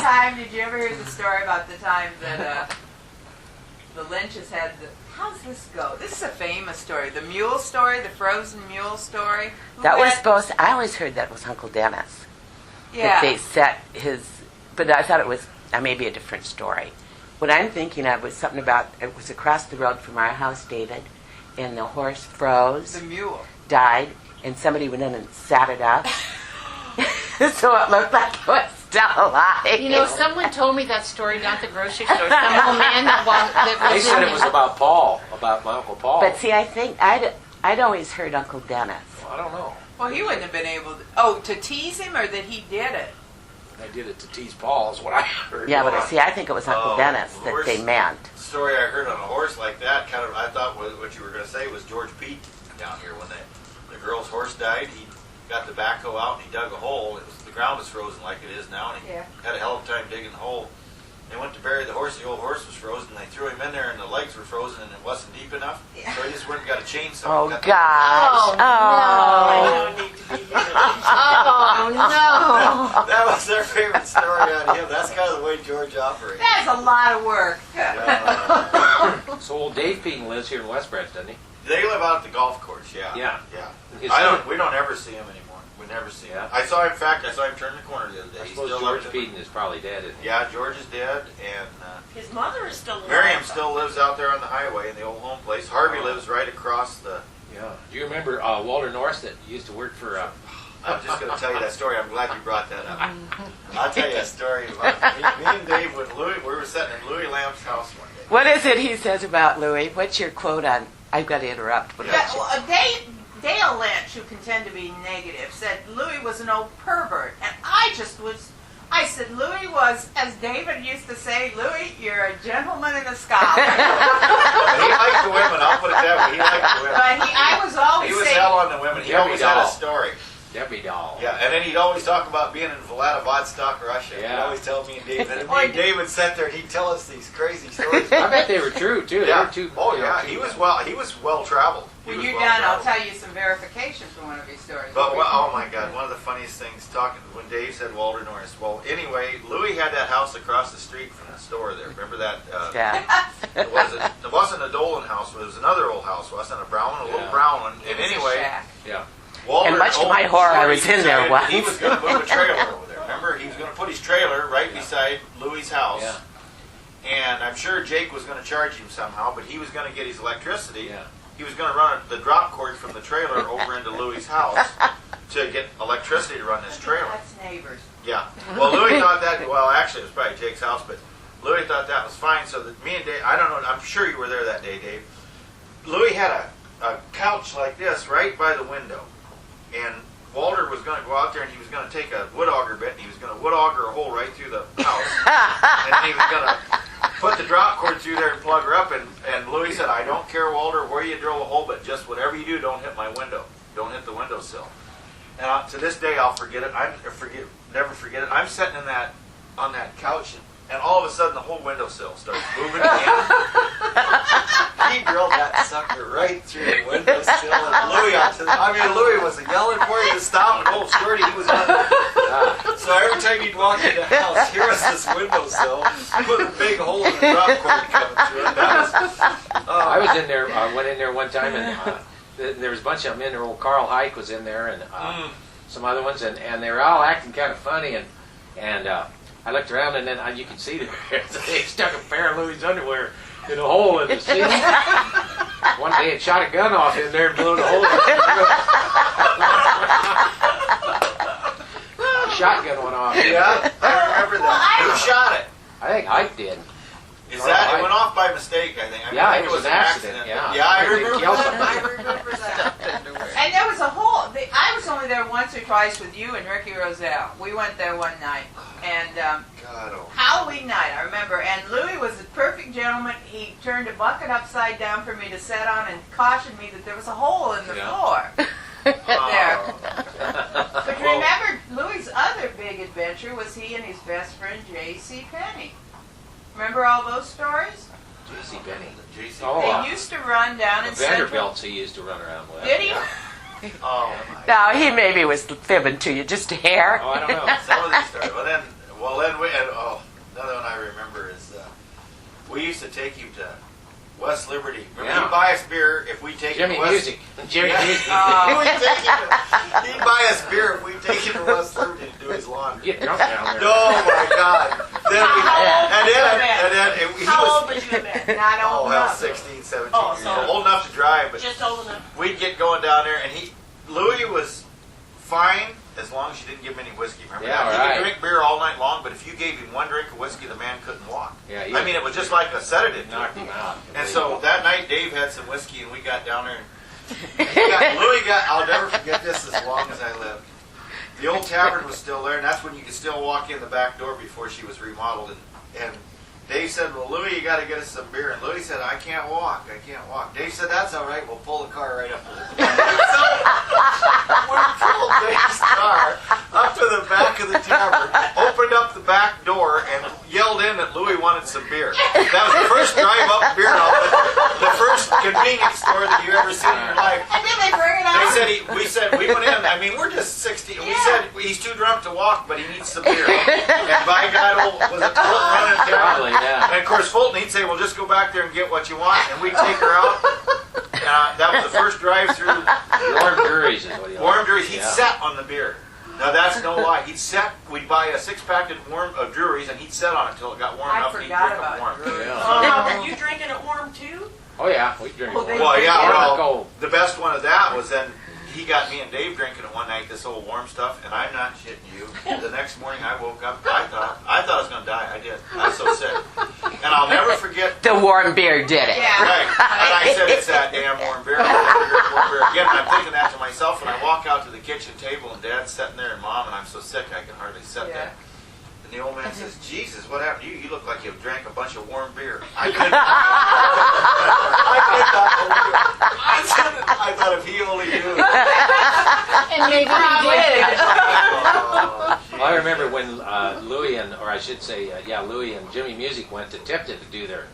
time, did you ever hear the story about the time that the Lynches had the... How's this go? This is a famous story. The mule story, the frozen mule story. That was supposed to, I always heard that was Uncle Dennis. Yeah. That they set his... But I thought it was maybe a different story. What I'm thinking of was something about... It was across the road from our house, David, and the horse froze. The mule. Died, and somebody went in and sat it up. So it looked like it was still alive. You know, someone told me that story, not the grocery store. Some old man that They was said in it was about Paul, about my Uncle Paul. But see, I think I'd always heard Uncle Dennis. Well, I don't know. Well, he wouldn't have been able to... Oh, to tease him or that he did it? They did it to tease Paul, is what I heard. Yeah, but see, I think it was Uncle Dennis that they meant. Story I heard on a horse like that, kind of, I thought what you were going to say was George Pete down here when the girl's horse died. He got the backhoe out and he dug a hole. The ground was frozen like it is now, and he had a hell of a time digging the hole. They went to bury the horse. The old horse was frozen. They threw him in there, and the legs were frozen, and it wasn't deep enough. So he just went and got a chainsaw. Oh, and cut gosh. I don't need to be here. Oh, no. That was their favorite story on him. That's kind of the way George operated. That's a lot of work. So old Dave Peden lives here in West Branch, doesn't he? They live out at the golf course. Yeah. Yeah. His We don't ever see him anymore. We never see him. Yeah. I saw him turn the corner the other day. I He's suppose still George up there. Peden is probably dead, isn't he? Yeah, George is dead, and His mother is still alive. Miriam still lives out there on the highway in the old home place. Harvey lives right across the... Yeah. Do you remember Walter Norris that used to work for... I'm just going to tell you that story. I'm glad you brought that up. I'll tell you a story about me and Dave when we were sitting in Louis Lamb's house one day. What is it he says about Louis? What's your quote on... I've got to interrupt. But Yeah, well, Dale Lynch, who can tend to be negative, said Louis was an old pervert. And I said, Louis was, as David used to say, Louis, you're a gentleman and a scholar. He liked the women, I'll put it that way. He liked the women. But I was always He was saying... hell on the women. He Debbie always had a Doll. story. Debbie Doll. Yeah, and then he'd always talk about being in Vladivostok, Russia. Yeah. He'd always tell me and David. And me and Dave would sit there and he'd tell us these crazy stories. I bet they were true, too. Yeah. They were too, Oh, you know, yeah. too- He was well traveled. When you're done, I'll tell you some verification for one of these stories. But oh my God, one of the funniest things when Dave said Walter Norris. Well, anyway, Louis had that house across the street from the store there. Remember that? Yeah. It wasn't a Dolan house, but it was another old house. Wasn't a brown one, a little Yeah. brown one. It And was a anyway, shack. Yeah. Walter, And much to my old horror, I story, was in there decided He once. was going to move a trailer over there. Remember, he was going to put his trailer right beside Louis's house. Yeah. And I'm sure Jake was going to charge him somehow, but he was going to get his electricity. Yeah. He was going to run the drop cord from the trailer over into Louis's house to get electricity to run this trailer. That's neighbors. Yeah. Well, Louis thought that, well, actually, it was probably Jake's house, but Louis thought that was fine. So that me and Dave, I don't know, I'm sure you were there that day, Dave. Louis had a couch like this right by the window. And Walter was going to go out there and he was going to take a wood auger bit and he was going to wood auger a hole right through the house. And he was going to put the drop cord through there and plug her up. And Louis said, I don't care, Walter, where you drill a hole, but just whatever you do, don't hit my window. Don't hit the windowsill. And to this day, I'll forget it. Never forget it. I'm sitting on that couch, and all of a sudden, the whole windowsill starts moving again. He drilled that sucker right through the windowsill, and Louis was yelling for him to stop, and old Shorty, he was on. So every time he'd walk in the house, here was this windowsill with a big hole in the drop cord coming through it. I was in there, went in there one time, and there was a bunch of them in there. Old Carl Hike was in there, and some other ones, and they were all acting kind of funny, and I looked around, and then you could see that they stuck a pair of Louis' underwear in a hole in the ceiling. One day, had shot a gun off in there and blew the hole. Shotgun went off. Yeah, I remember that. Who shot it? I think Hike did. Is that, it went off by mistake, I think. I Yeah, think it was an accident. Yeah, I It remember killed that. somebody. I remember that. And there was a whole... I was only there once or twice with you and Ricky Roselle. We went there one night. And God, oh. Halloween night, I remember. And Louis was a perfect gentleman. He turned a bucket upside down for me to sit on and cautioned me that there was a hole in the floor. There. But remember, Louis' other big adventure was he and his best friend, J.C. Penney. Remember all those stories? J.C. Penney. JC. They used to run down in Central. Vanderbilts he used to run around with. Did he? Oh, my. No, he maybe was fibbing to you, just a hair. Oh, I don't know. Some of these stories. Well, then we had, take him to West Liberty. Remember, Yeah. he'd buy us beer if we take Jimmy him to West Music. Jimmy Yeah. Music. He'd buy us beer if we take him to West Liberty to do his laundry. Get drunk down there. Oh my God! Then we, and then he How old was was you then? Not oh old hell, enough. 16, 17 Oh, years so- old, old enough to drive, but Just old enough. we'd get going down there, and Louis was fine as long as you didn't give him any whiskey. Remember Yeah, that? He right. could drink beer all night long, but if you gave him one drink of whiskey, the man couldn't walk. Yeah, I mean, it was just like a sedative. to Knocked him. him out. And so that night, Dave had some whiskey, and we got down there. And Louis got, I'll never forget this as long as I live. The old tavern was still there, and that's when you could still walk in the back door before she was remodeled. And Dave said, well, Louis, you got to get us some beer. And Louis said, I can't walk. Dave said, that's all right. We'll pull the car right up to the So we pulled Dave's car up to the back of the tavern, opened up the back door, and yelled in that Louis wanted some beer. That was the first drive-up beer outlet, the first convenience store that you ever seen in your life. And then they bring it out. We went in, I mean, we're just 60. We said, he's too drunk to walk, but he needs some beer. And by God, was it Fulton running down? Probably, yeah. And of course, Fulton, he'd say, well, just go back there and get what you want. And we'd take her out. That was the first drive-through. Warm Drury's is what he Warm Drury's. He'd Yeah. set on the beer. Now, that's no lie. He'd set, we'd buy a six-pack of Drury's, and he'd set on it until it got warm I enough and he'd forgot drink them about warm. Drury's. Yeah. So now, were you drinking it warm too? Oh yeah, we drink Well, it. they- Well, yeah, Yeah. well, Cold. the best one of that was then he got me and Dave drinking it one night, this old warm stuff, and I'm not shitting you. The next morning I woke up, I thought I was going to die. I did. I was so sick. And I'll never forget. The warm beer did it. Yeah. Right. And I said, it's that damn warm beer. I'll never drink warm beer again. And I'm thinking that to myself, and I walk out to the kitchen table, and Dad's sitting there, and Mom, and I'm so sick I can hardly sit Yeah. there. And the old man says, Jesus, what happened to you? You look like you drank a bunch of warm beer. I couldn't. I could not believe it. I thought if he only knew. And maybe he did. Oh, Well, I remember when Louis Louis and Jimmy Music went to Tipton to do their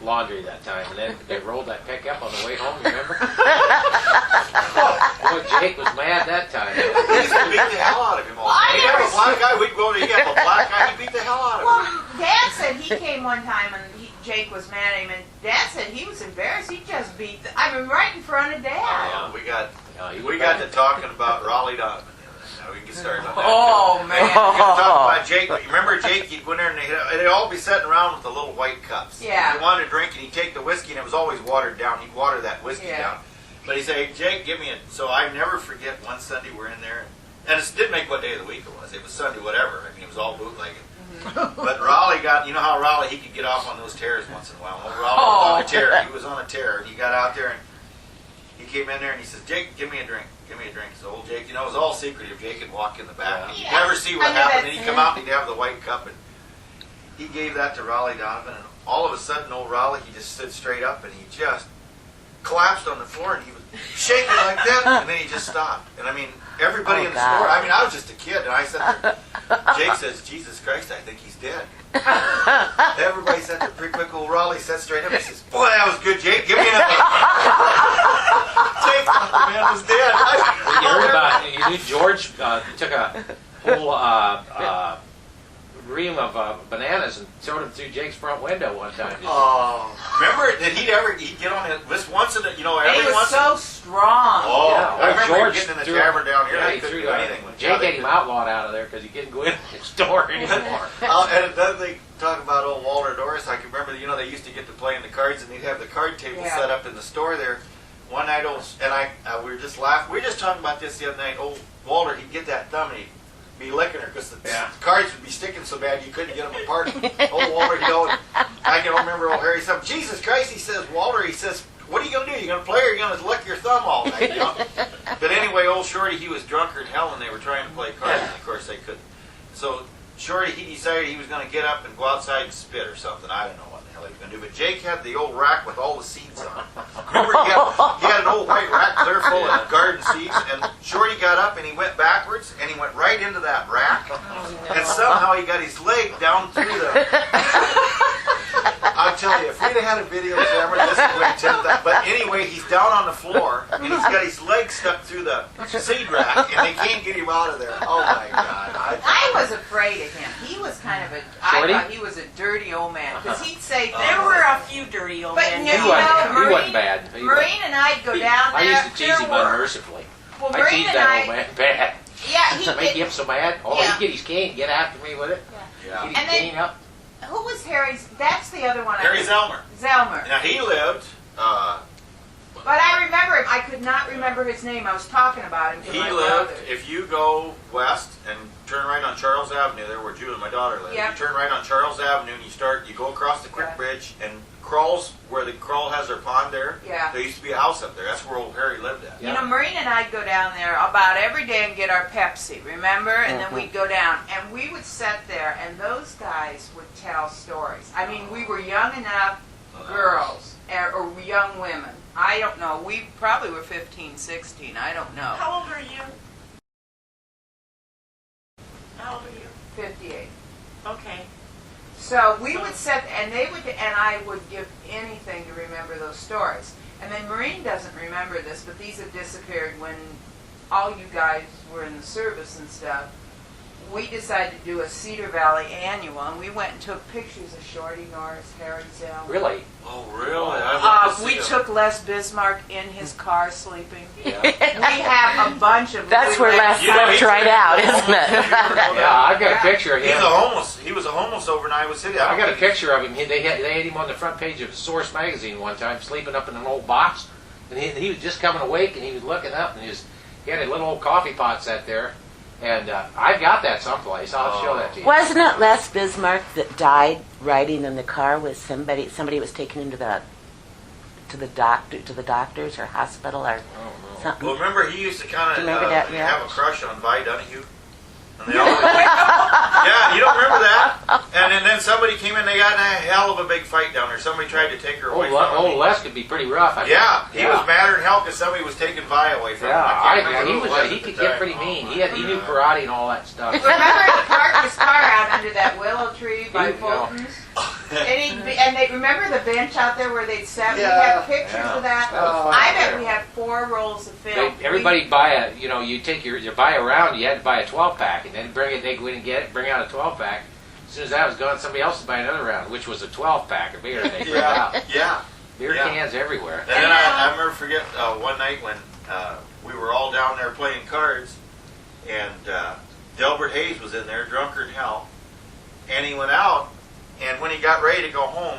laundry that time, and then they rolled that pickup on the way home. You remember? Boy, Jake was mad that time. He used to beat the hell out of him all day. He'd have a black guy, we'd go to, he'd have a black guy, he'd beat the hell out of him. Well, Dad said he came one time and Jake was mad at him, and Dad said he was embarrassed. He just beat, right in front of Dad. We got He we was got bad. to talking about Raleigh Donovan. Now we can get started on that. Oh, man. We can talk about Jake. Remember Jake? He'd go in there and they'd all be sitting around with the little white cups. Yeah. If he wanted to drink, and he'd take the whiskey, and it was always watered down. He'd water that whiskey Yeah. down. But he'd say, Jake, give me a. So I never forget one Sunday we're in there, and it didn't make what day of the week it was. It was Sunday, whatever. I mean, it was all bootlegging. But Raleigh got, you know how Raleigh, he could get off on those tears once in a while. Well, Raleigh was on a tear. He was on a tear. And he got out there and he came in there and he says, Jake, give me a drink. Give me a drink. So old Jake, you know, it was all secretive. Jake would walk in the back. And you'd Yeah. never see what I knew happened. that. And he'd come out and he'd have the white cup. And he gave that to Raleigh Donovan. And all of a sudden, old Raleigh, he just stood straight up and he just collapsed on the floor and he was shaking like that. And then he just stopped. And I mean, everybody Oh, in the God. store, I mean, I was just a kid. And I said, Jake says, Jesus Christ, I think he's dead. Everybody sat there pretty quick. Old Raleigh sat straight up. He says, boy, that was good, Jake. Give me another. Jake thought the man was dead. You heard about? You knew George took a whole ream of bananas and threw them through Jake's front window one time. Oh, remember that he'd get on this once in a, you know, He every was once in so strong. Oh, Yeah, I remember George getting in the threw- tavern down here. Yeah, They he couldn't threw do that. anything. with Jake they had him outlawed out of there because he couldn't go in the store anymore. And then they talk about old Walter Doris. I can remember, you know, they used to get to playing the cards, and they'd have the card table Yeah. set up in the store there. One night, we were just laughing. We were just talking about this the other night. Old Walter, he'd get that thumb and he'd be licking her because the Yeah. cards would be sticking so bad you couldn't get them apart. Old Walter, I can remember old Harry said, Jesus Christ, he says, Walter, he says, what are you going to do? You going to play or are you going to lick your thumb all night? You know? But anyway, old Shorty, he was drunker than hell and they were trying to play cards, and of course they couldn't. So Shorty, he decided he was going to get up and go outside and spit or something. I don't know what the hell he was going to do. But Jake had the old rack with all the seeds on it. Remember, he had an old white rack clear full of garden seeds, and Shorty got up and he went backwards and he went right into that rack. And somehow he got his leg down through the... I'll tell you, if we'd have had a video camera, this would win 10,000. But anyway, he's down on the floor, and he's got his leg stuck through the seed rack, and they can't get him out of there. Oh, my God. I was afraid of him. He was kind of a... I I Would he? thought he was a dirty old man because he'd say There things. were a few dirty old But men. no, He you wasn't, know, he wasn't bad. He wasn't. Maureen and I'd go down there. I used to tease there him were- unmercifully. Well, I Maureen teased and that I, old man bad. yeah, he Make did. him so mad. Oh, Yeah. he'd get his cane, get after me with it. Yeah. Get his And then- cane up. Who was Harry's? That's the other one. Harry Zelmer. Zelmer. Now he lived. But I remember him. I could not remember his name. I was talking about him to He my lived. brother. If you go west and turn right on Charles Avenue, there where Julie, my daughter, lives. Yeah. You turn right on Charles Avenue and you go across the Quick Yeah. Bridge and Crawls, where the Crawl has their pond there. Yeah. There used to be a house up there. That's where old Harry lived at. You know, Maureen and I'd go down there about every day and get our Pepsi, remember? And then we'd go down, and we would sit there, and those guys would tell stories. I mean, we were young enough, girls, or young women. I don't know. We probably were 15, 16. I don't know. How old are you? How old are you? 58. Okay. So we would sit, and they would, and I would give anything to remember those stories. And then Maureen doesn't remember this, but these have disappeared when all you guys were in the service and stuff. We decided to do a Cedar Valley annual, and we went and took pictures of Shorty Norris, Harry Zell. Really? Oh, really? I'd love to We see him. took Les Bismarck in his car sleeping. Yeah. We have a bunch of. That's where Les You know, slipped right out, isn't it? Yeah, I've got a picture of He's him. a homeless. He was a homeless over in Iowa City. I got a picture of him. They had him on the front page of Source magazine one time, sleeping up in an old box, and he was just coming awake, and he was looking up, and he had a little old coffee pot set there, and I've got that someplace. I'll have to show that to you. Wasn't it Les Bismarck that died riding in the car with somebody? Somebody was taken into to the doctors or hospital or something. Well, remember he used to kind Do of you remember that, yeah? have a crush on Vi Donahue. And they always, yeah, you don't remember that? And then somebody came in. They got in a hell of a big fight down there. Somebody tried to take her away from him. Old Les could be pretty rough. I think. Yeah, he was madder than hell because somebody was taking Vi away from him. I can't remember who it He at the could get time. pretty mean. He knew karate and all that stuff. Remember he parked his car out under that willow tree by You know. Fulton's? And they remember the bench out there where they'd sat? We Yeah. have pictures Yeah. of that. That was fun I out bet there. we had 4 rolls of film. Everybody buy a, you buy a round, you had to buy a 12-pack, and then they go in and get it, bring out a 12-pack. As soon as that was gone, somebody else would buy another round, which was a 12-pack of beer, and they bring it out. Yeah. Beer Yeah. cans everywhere. And then I remember one night when we were all down there playing cards, and Delbert Hayes was in there, drunker than hell, and he went out, and when he got ready to go home,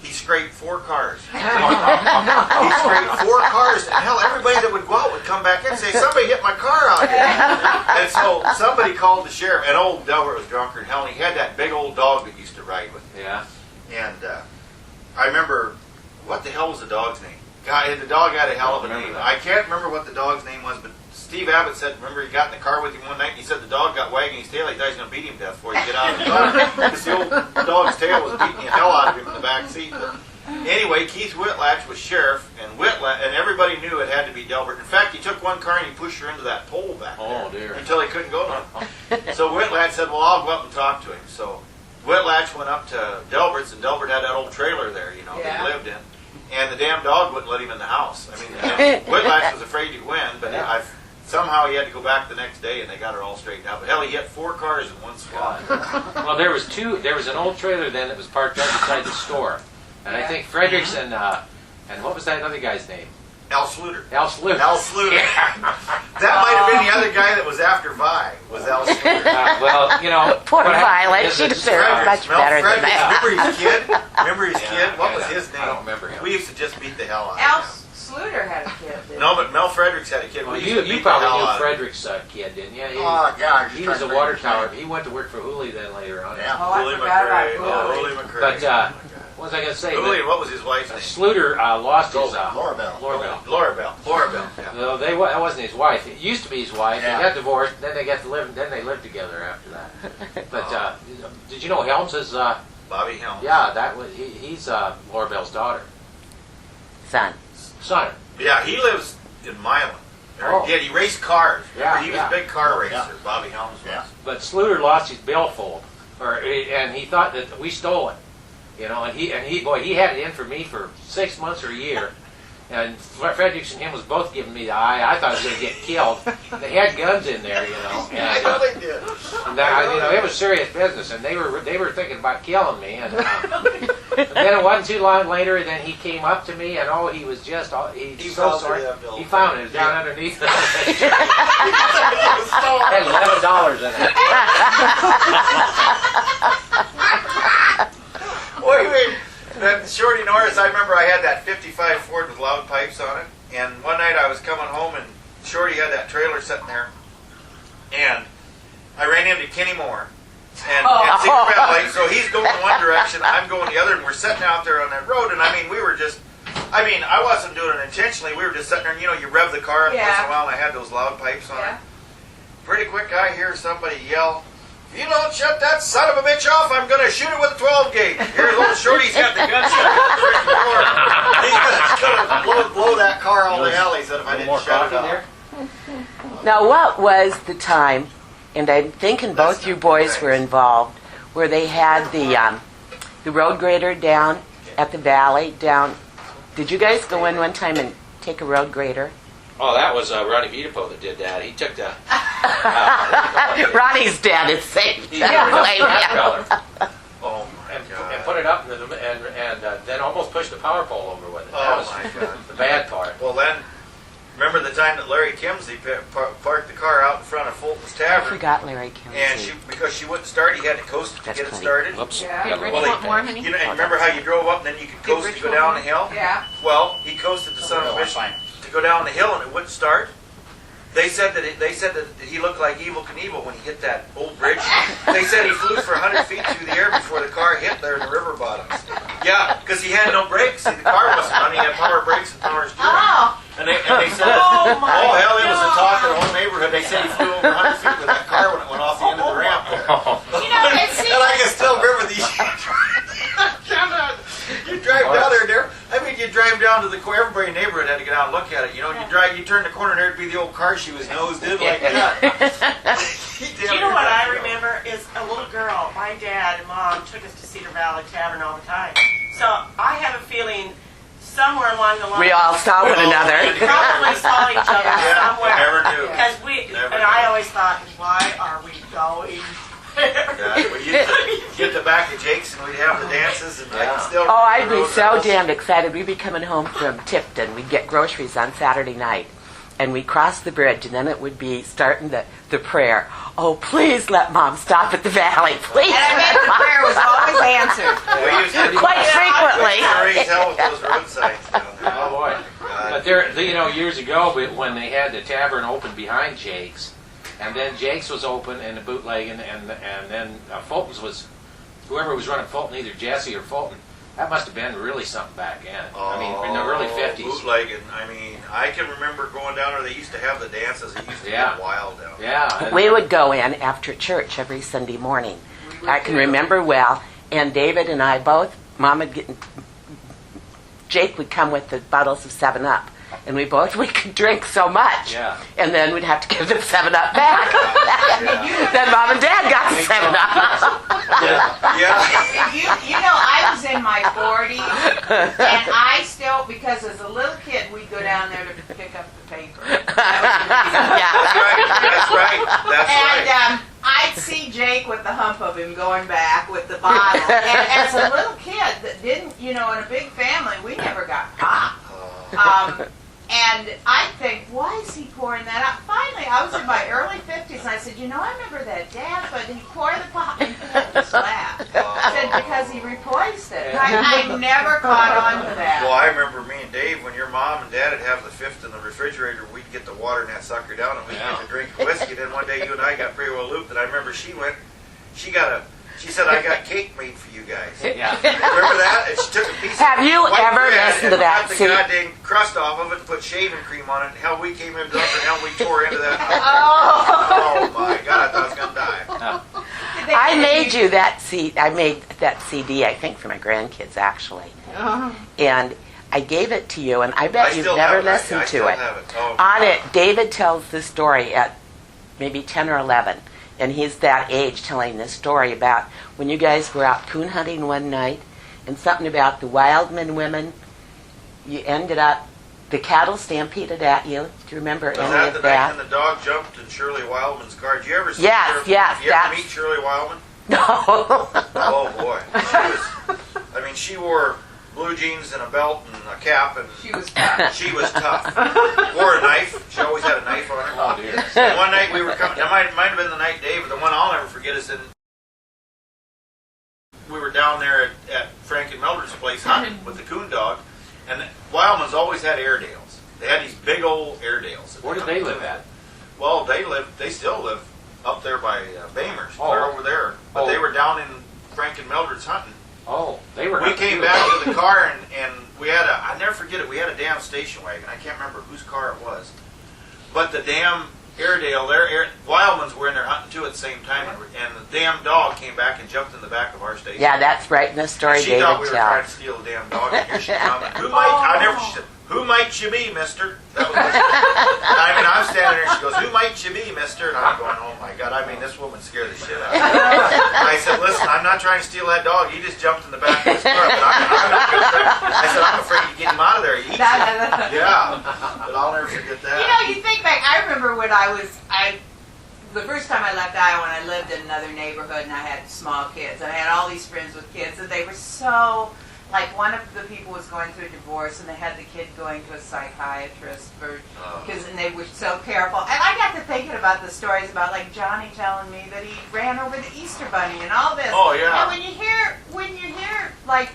he scraped 4 cars. He scraped 4 cars, and hell, everybody that would go out would come back in and say, somebody hit my car out here. And so somebody called the sheriff, and old Delbert was drunker than hell, and he had that big old dog that used to ride with him. Yeah. And I remember, what the hell was the dog's name? God, the dog had a hell of a name. I can't remember what the dog's name was, but Steve Abbott said, remember he got in the car with him one night and he said the dog got wagging his tail. He thought he was going to beat him to death before he get out of the car. Because the old dog's tail was beating the hell out of him in the back seat. But anyway, Keith Whitlatch was sheriff, and everybody knew it had to be Delbert. In fact, he took one car and he pushed her into that pole back there Oh, dear. until he couldn't go no. So Whitlatch said, well, I'll go up and talk to him. So Whitlatch went up to Delbert's, and Delbert had that old trailer there, that Yeah. he lived in. And the damn dog wouldn't let him in the house. I mean, Whitlatch was afraid to go in, but Yeah. somehow he had to go back the next day, and they got it all straightened out. But hell, he hit 4 cars in one spot. Well, there was an old trailer then that was parked right beside the store. And I Yeah. think Fredericks and what was that other guy's name? Al Sluter. Al Sluter. Al Sluter. That might have been the other guy that was after Vi, was Al Sluter. Well, Poor what happened Violet. is She it's- deserved much Mel better than Fredericks. that. Remember his kid? Remember his Yeah, kid? What was yeah. his name? I don't remember him. We used to just beat the hell out Al of him. Sluter had a kid, didn't No, but Mel Fredericks had a kid. Well, We used to you beat the hell probably knew out of him. Frederick's kid, didn't you? Oh, God. He was a water tower. He went to work for Hooley then later on. Yeah. Oh, I Hooley forgot about McRae. Hooley. Hooley McRae. But what was I going to say? Hooley, what was his wife's name? Sluter lost his Laura Bell. Laura Bell. Laura Bell. Laura Bell. Yeah. No, that wasn't his wife. It used to be his wife. Yeah. They got divorced. Then they got to live. Then they lived together after that. But did you know Helms is? Bobby Helms. Yeah, that was he's Laura Bell's daughter. Son. Son. Yeah, he lives in Milan. Oh. Yeah, he raced cars. Yeah, He was yeah. a big car racer. Yeah. Bobby Helms was. Yeah. But Sluter lost his billfold, and he thought that we stole it. And he had it in for me for 6 months or a year, And Fredericks and him was both giving me the eye. I thought I was going to get killed. They had guns in there, you know. I And, know they did. and that, you know, it was serious business, and they were thinking about killing me. And then it wasn't too long later. Then he came up to me, and he was just He he's so found sorry. that bill. He found it down underneath. It So- had $11 in it. What do you mean? That Shorty Norris, I remember I had that 55 Ford with loud pipes on it, and one night I was coming home and Shorty had that trailer sitting there, and I ran into Kenny Moore and Secret Valley, so he's going one direction, I'm going the other, and we're sitting out there on that road, and I mean, we were just, I wasn't doing it intentionally, we were just sitting there, and you know, you rev the car, and once in a while, and I had those loud pipes on it. Pretty quick, I hear somebody yell, "If you don't shut that son of a bitch off, I'm going to shoot it with a 12 gauge." Here's old Shorty's got the gun shut on the freaking door. He's going to blow that car all the alleys if I didn't shut it off. Now, what was the time, and I'm thinking both you boys were involved, where they had the road grader down at the valley down? Did you guys go in one time and take a road grader? Oh, that was Ronnie Vitapo that did that. He took the Ronnie's dad is safe. he took the trailer Oh my and God. put it up and then almost pushed the power pole over with it. That Oh was my God. the bad part. Well then, remember the time that Larry Kimsey parked the car out in front of Fulton's I Tavern, forgot Larry and Kimsey. because she wouldn't start, he had to coast to That's get it funny. started. Whoops. Yeah. Did Rich Well, they- want more, honey? You know, and remember how you drove up and then you could coast to Rich go want down more? the hill? Yeah. Well, he coasted the son of a bitch to go down the hill and it wouldn't start. They said that he looked like Evel Knievel when he hit that old bridge. They said he flew for 100 feet through the air before the car hit there in the river bottoms. Yeah, because he had no brakes. See, the car wasn't running. He had power brakes and power steering. Oh, And they said, Oh, my hell, it was a talk in the God. whole neighborhood. They said he flew over 100 feet with that car when it went off the end of the ramp there. you know, it seems And I can still remember these. You drive down there, you drive down to the corner. Everybody in the neighborhood had to get out and look at it. You know, you turn the corner and there'd be the old car she was nosed in like that. You know what I remember is a little girl. My dad and mom took us to Cedar Valley Tavern all the time. So I have a feeling somewhere along the line We all saw one We all another. did. probably saw each other Yeah, somewhere. never knew. Because Never I knew. always thought, why are we going there? God, we used to get the back of Jake's and we'd have the dances and I can still Oh, I'd remember be those so girls. damned excited. We'd be coming home from Tipton. We'd get groceries on Saturday night. And we'd cross the bridge, and then it would be starting the prayer. Oh, please let Mom stop at the valley. Please and I bet let the Mom. prayer was always answered. We used to Quite frequently. raise hell with those road signs down there. Oh boy! But there, you know, years ago when they had the tavern open behind Jake's, and then Jake's was open and the bootlegging, and then Fulton's was, whoever was running Fulton, either Jesse or Fulton. That must have been really something back then. I mean, in the early '50s. Bootlegging. I mean, I can remember going down there. They used to have the dances. It used to Yeah. be wild down there. Yeah. We would go in after church every Sunday morning. I can remember well. And David and I both, Mom would get, Jake would come with the bottles of 7-Up. And we could drink so much. Yeah. And then we'd have to give the 7-Up back. Then Mom and Dad got the 7-Up. Yeah. You know, I was in my 40s, and I still, because as a little kid, we'd go down there to pick up the paper. That's right. That's And right. I'd see Jake with the hump of him going back with the bottle. And as a little kid that didn't, you know, in a big family, we never got pop. And I think, why is he pouring that out? Finally, I was in my early 50s, and I said, you know, I remember that, Dad, but he poured the pop and just laughed. I said, because he replaced it. I never caught on to that. Well, I remember me and Dave, when your mom and dad would have the fifth in the refrigerator, we'd get the water in that sucker down and we'd get to drink whiskey. Then one day you and I got pretty well looped, and I remember she said, I got cake made for you guys. Yeah. Remember that? And she took a piece Have of you white ever bread listened to and that, cut the Sue? goddamn crust off of it and put shaving cream on it. And hell, we came in drunk and hell, we tore into that. Oh my God, I thought I was going to die. I made you that CD. I made that CD, I think, for my grandkids, actually. And I gave it to you, and I bet I you've still never have it. I listened still to it. have it. Oh. On it, David tells the story at maybe 10 or 11, and he's that age telling this story about when you guys were out coon hunting one night, and something about the Wildman women. You ended up the cattle stampeded at you. Do you remember Was any that of the that? night when the dog jumped in Shirley Wildman's car? Did you ever see Yes, her? yes, Did you ever that's- meet Shirley Wildman? No. Oh boy, she wore blue jeans and a belt and a cap, and She was tough. she was tough. Wore a knife. She always had a knife on her. Oh, dear. And one night we were coming. It might have been the night, Dave, but the one I'll never forget is we were down there at Frank and Mildred's place hunting with the coon dog, and Wildman's always had Airedales. They had these big old Airedales. Where did they live at? Well, they still live up there by Bamers. Oh. They're over there. But Oh. they were down in Frank and Mildred's hunting. Oh, they were. We came back to the car and we had I never forget it, we had a damn station wagon. I can't remember whose car it was. But the damn Airedale, Wildmans were in there hunting too at the same time, and the damn dog came back and jumped in the back of our station. Yeah, that's right in the story She David thought we were trying to tells. steal the damn dog, and here she comes. She said, who might you be, mister? That was I mean, I'm standing there, she goes, who might you be, mister? And I'm going, oh my God, I mean, this woman scared the shit out of me. And I said, listen, I'm not trying to steal that dog. He just jumped in the back of his car. But I said, I'm afraid to get him out of there. He eats you. Yeah, but I'll never forget that. You know, you think back, I remember when the first time I left Iowa, and I lived in another neighborhood, and I had small kids, and I had all these friends with kids, and they were so, like one of the people was going through a divorce, and they had the kid going to a psychiatrist and they were so careful. And I got to thinking about the stories about like Johnny telling me that he ran over the Easter Bunny and all this. Oh, yeah. And when you hear like,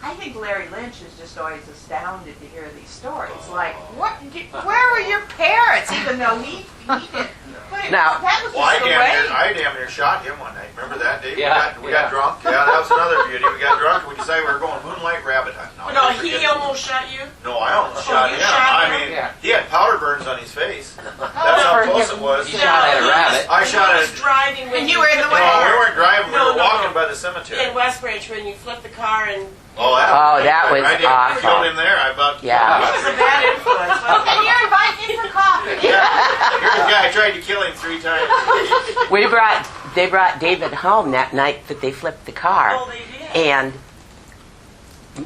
I think Larry Lynch is just always astounded to hear these stories. Like, where were your parents? Even though he didn't. But Now- that was Well, just the way. I damn near shot him one night. Remember that, Dave? Yeah, We got drunk. Yeah, that was another beauty. We got drunk and we decided we were going moonlight rabbit hunting. I'll No, never he forget it. almost shot you. No, I almost shot you him. shot I him? mean, Yeah. he had powder burns on his face. That's how close it was. He shot at a rabbit. I shot He at. was driving when And you were in the No, way. we weren't driving. We No, were no, walking no. by the cemetery. in West Branch when you flipped the car and Oh, that was I did. awful. Killed him there. I about. Yeah. he was a bad influence. wasn't he? And you're inviting him for coffee. Here's the guy. I tried to kill him 3 times. They brought David home that night that they flipped the car. Oh, they did. And,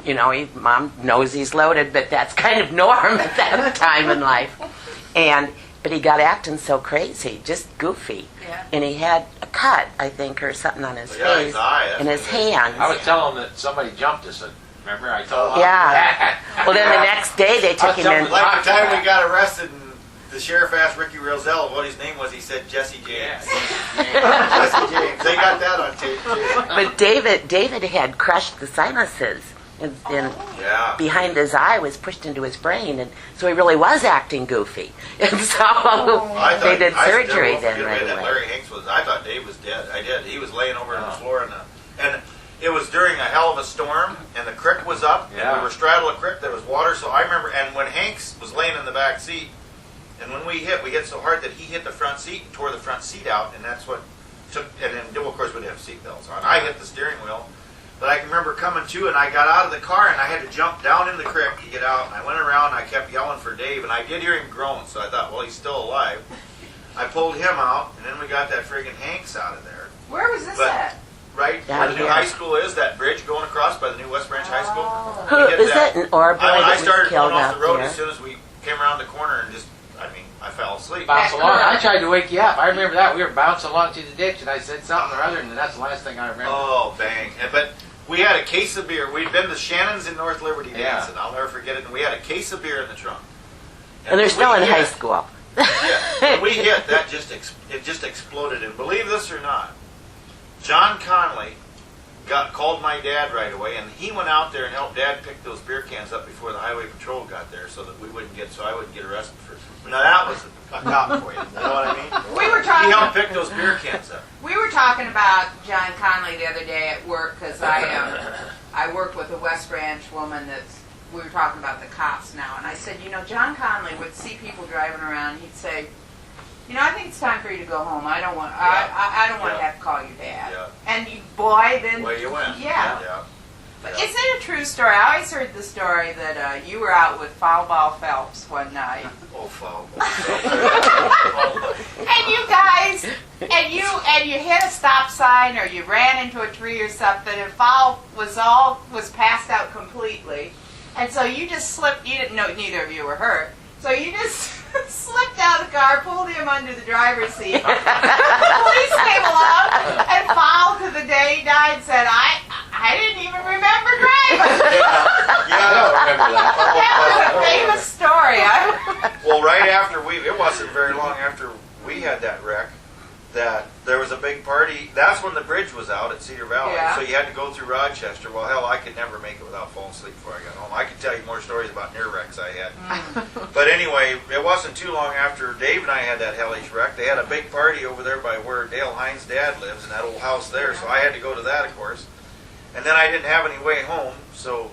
you know, Mom knows he's loaded, but that's kind of norm at that time in life. But he got acting so crazy, just goofy. Yeah. And he had a cut, I think, or something on his Yeah, face his eye, that's and his what it is. hands. I was telling him that somebody jumped us. Remember, I told him. Yeah. Well, then the next day they took him in. Like the time we got arrested and the sheriff asked Ricky Rosell what his name was, he said Jesse James. Jesse James. They got that on tape too. But David had crushed the sinuses, and Yeah. behind his eye was pushed into his brain, and so he really was acting goofy. And so they did surgery then right that away. Larry Hanks was. I thought Dave was dead. I did. He was laying over on the floor, and it was during a hell of a storm, and the creek was up, and Yeah. we were straddling a creek. There was water, so I remember. And when Hanks was laying in the back seat, and when we hit so hard that he hit the front seat and tore the front seat out, and that's what took. And then, of course, we didn't have seat belts on. I hit the steering wheel. But I can remember coming to, and I got out of the car, and I had to jump down in the creek to get out. And I went around, and I kept yelling for Dave, and I did hear him groan, so I thought, well, he's still alive. I pulled him out, and then we got that friggin' Hanks out of there. Where was this But- at? Right Down where the new here. high school is, that bridge going across by the new West Branch High School. Who We hit is that. it? An Orboy I that was started killed going off out the road there? as soon as we came around the corner, and I fell asleep. Bounce along. I tried to wake you up. I remember that. We were bouncing along to the ditch, and I said something or other, and that's the last thing I remember. Oh, bang. But we had a case of beer. We'd been to Shannon's in North Liberty Yeah. dancing. I'll never forget it. And we had a case of beer in the trunk. And they're still we in hit- high school. Yeah. When we hit, that it just exploded. And believe this or not, John Conley called my dad right away, and he went out there and helped Dad pick those beer cans up before the highway patrol got there, so that I wouldn't get arrested for. Now that was a cop for you. You know what I mean? We were He talking. helped pick those beer cans up. We were talking about John Conley the other day at work because I worked with a West Branch woman we were talking about the cops now, and I said, you know, John Conley would see people driving around, he'd say, you know, I think it's time for you to go home. I don't want I don't want to Yeah. have to call your dad. Yeah. And you, boy, then Well, you went. Yeah. Yeah. But isn't it a true story? I always heard the story that you were out with Foul Ball Phelps one night. Oh, foul. And you guys, and you hit a stop sign or you ran into a tree or something, and Foul was passed out completely. And so you just slipped, you didn't know neither of you were hurt. So you just slipped out of the car, pulled him under the driver's seat. The police came along and followed to the day he died and said, I didn't even remember driving. I don't remember that. That was a famous story. Well, right after it wasn't very long after we had that wreck, that there was a big party. That's when the bridge was out at Cedar Valley. Yeah. So you had to go through Rochester. Well, hell, I could never make it without falling asleep before I got home. I could tell you more stories about near wrecks I had. But anyway, it wasn't too long after Dave and I had that hellish wreck. They had a big party over there by where Dale Hines' dad lives in that old house there. So I had to go to that, of course. And then I didn't have any way home. So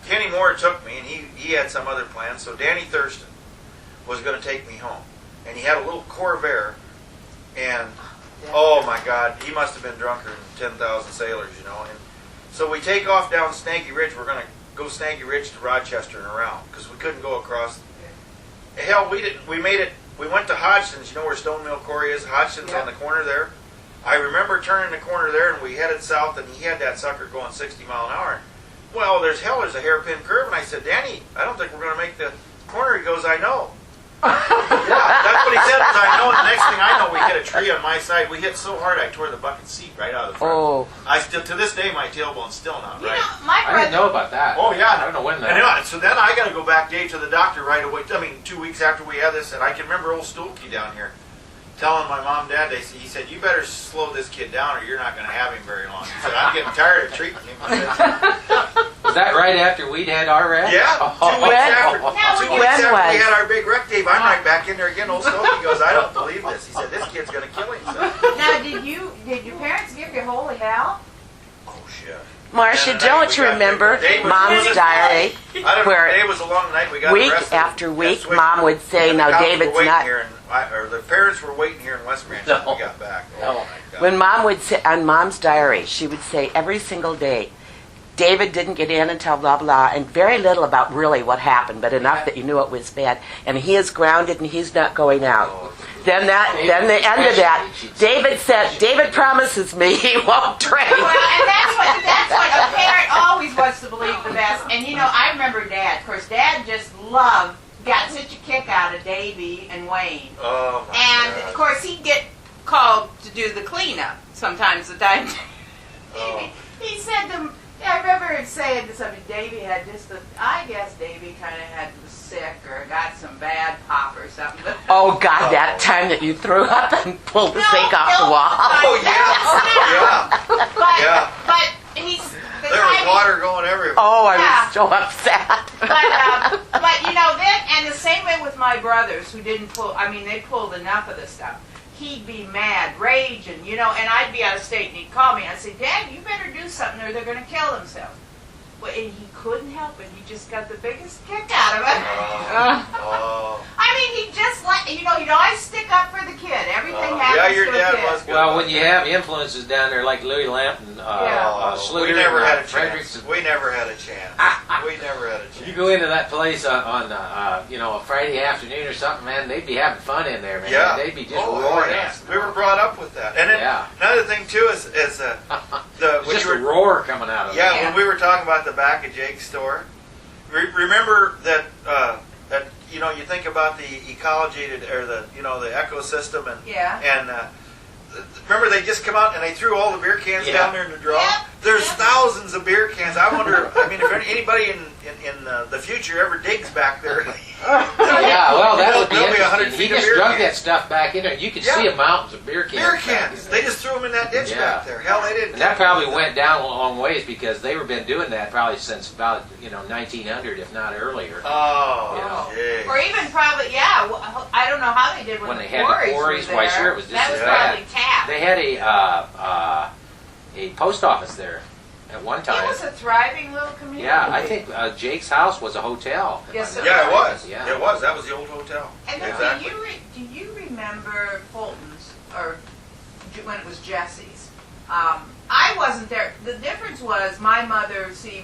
Kenny Moore took me, and he had some other plans. So Danny Thurston was going to take me home. And he had a little Corvair. And, oh my God, he must have been drunker than 10,000 sailors, you know. And so we take off down Snaggy Ridge. We're going to go Snaggy Ridge to Rochester and around because we couldn't go across. Hell, we didn't. We made it. We went to Hodgson's. You know where Stone Mill Quarry is? Hodgson's on the corner there. I remember turning the corner there, and we headed south, and he had that sucker going 60 mile an hour. Well, there's a hairpin curve, and I said, Danny, I don't think we're going to make the corner. He goes, I know. Yeah, that's what he said. I know. And the next thing I know, we hit a tree on my side. We hit so hard, I tore the bucket seat right out of the front. Oh. I still, to this day, my tailbone's still not You right. know, my I didn't brother, know about that. Oh yeah, I don't know when that. And yeah, so then I got to go back, Dave, to the doctor right away. I mean, 2 weeks after we had this, and I can remember old Stuhlke down here telling my mom and dad. He said, "You better slow this kid down, or you're not going to have him very long." He said, "I'm getting tired of treating him." Was that right after we'd had our wreck? Yeah, 2 weeks after, When we was? had our big wreck, Dave, I'm right back in there again. Old Stuhlke goes, "I don't believe this." He said, "This kid's going to kill himself." now did your parents give you holy hell? Oh shit. Marcia, And don't we you got- remember Dave was- Mom's diary? I don't know. Where Today was a long night. We got week arrested. after Got week, switched. Mom would say, And the "Now, cops David's were waiting not." here, or the parents were waiting here in West Branch when we got back. Oh my God. When Mom would say on Mom's diary, she would say every single day, David didn't get in until blah blah, and very little about really what happened, but enough that you knew it was bad. And he is grounded, and he's not going out. Then the end of that, David said, David promises me he won't drink. Well, and that's what a parent always wants to believe the best. And you know, I remember Dad. Of course, Dad just got such a kick out of Davy and Wayne. Oh my And God. of course, he'd get called to do the cleanup sometimes. The time Oh. he said to, I remember him saying to somebody, Davy had just I guess Davy kind of was sick or got some bad pop or something. But Oh God, that time that you threw up and pulled the sink off the wall. Oh yeah. Yeah. But he's the There was time water going everywhere. Oh, I Yeah. was so upset. but you know, then, and the same way with my brothers who didn't pull, I mean, they pulled enough of the stuff. He'd be mad, raging, you know, and I'd be out of state and he'd call me. I'd say, Dad, you better do something or they're going to kill themselves. Well, and he couldn't help it. He just got the biggest kick out of it. Oh. I mean, he just he'd always stick up for the kid. Everything happens Yeah, your to a dad kid. was good. Well, when you have influences down there like Louis Lampton, Yeah. Schluter, we never had a Fredericks, chance. We never had a chance. We never had a you chance. go into that place on a Friday afternoon or something, man, they'd be having fun in there, man. Yeah. They'd be just Oh, roaring yes. at We were brought up with that. And then Yeah. another thing too is when just you a were roar coming out of yeah, it. when we were talking about the back of Jake's store. Remember that you think about the ecology or the ecosystem and Yeah. remember they just come out and they threw all the beer cans Yeah. down there in the draw. Yep. There's Yep. thousands of beer cans. I wonder. I mean, if anybody in the future ever digs back there. Yeah, well, that would be There'll be 100 interesting. He feet of just beer drug cans. that stuff back in there. You could Yeah. see mountains of beer cans. Beer back in cans. there. They just threw them in that ditch Yeah. back there. Hell, they didn't. And that probably went down a long ways because they were been doing that probably since about 1900, if not earlier. Oh, Yeah. jeez. Or even probably, I don't know how they did when When the they had the quarries quarries, were why there. sure, it was just that as was bad. probably tapped. They had a post office there at one It time. was a thriving little community. Yeah, I think Jake's house was a hotel. if Yes, I'm it not Yeah, it was. mistaken. It was. That was the old hotel. And then Exactly. do you remember Fulton's, or when it was Jesse's? I wasn't there. The difference was my mother, she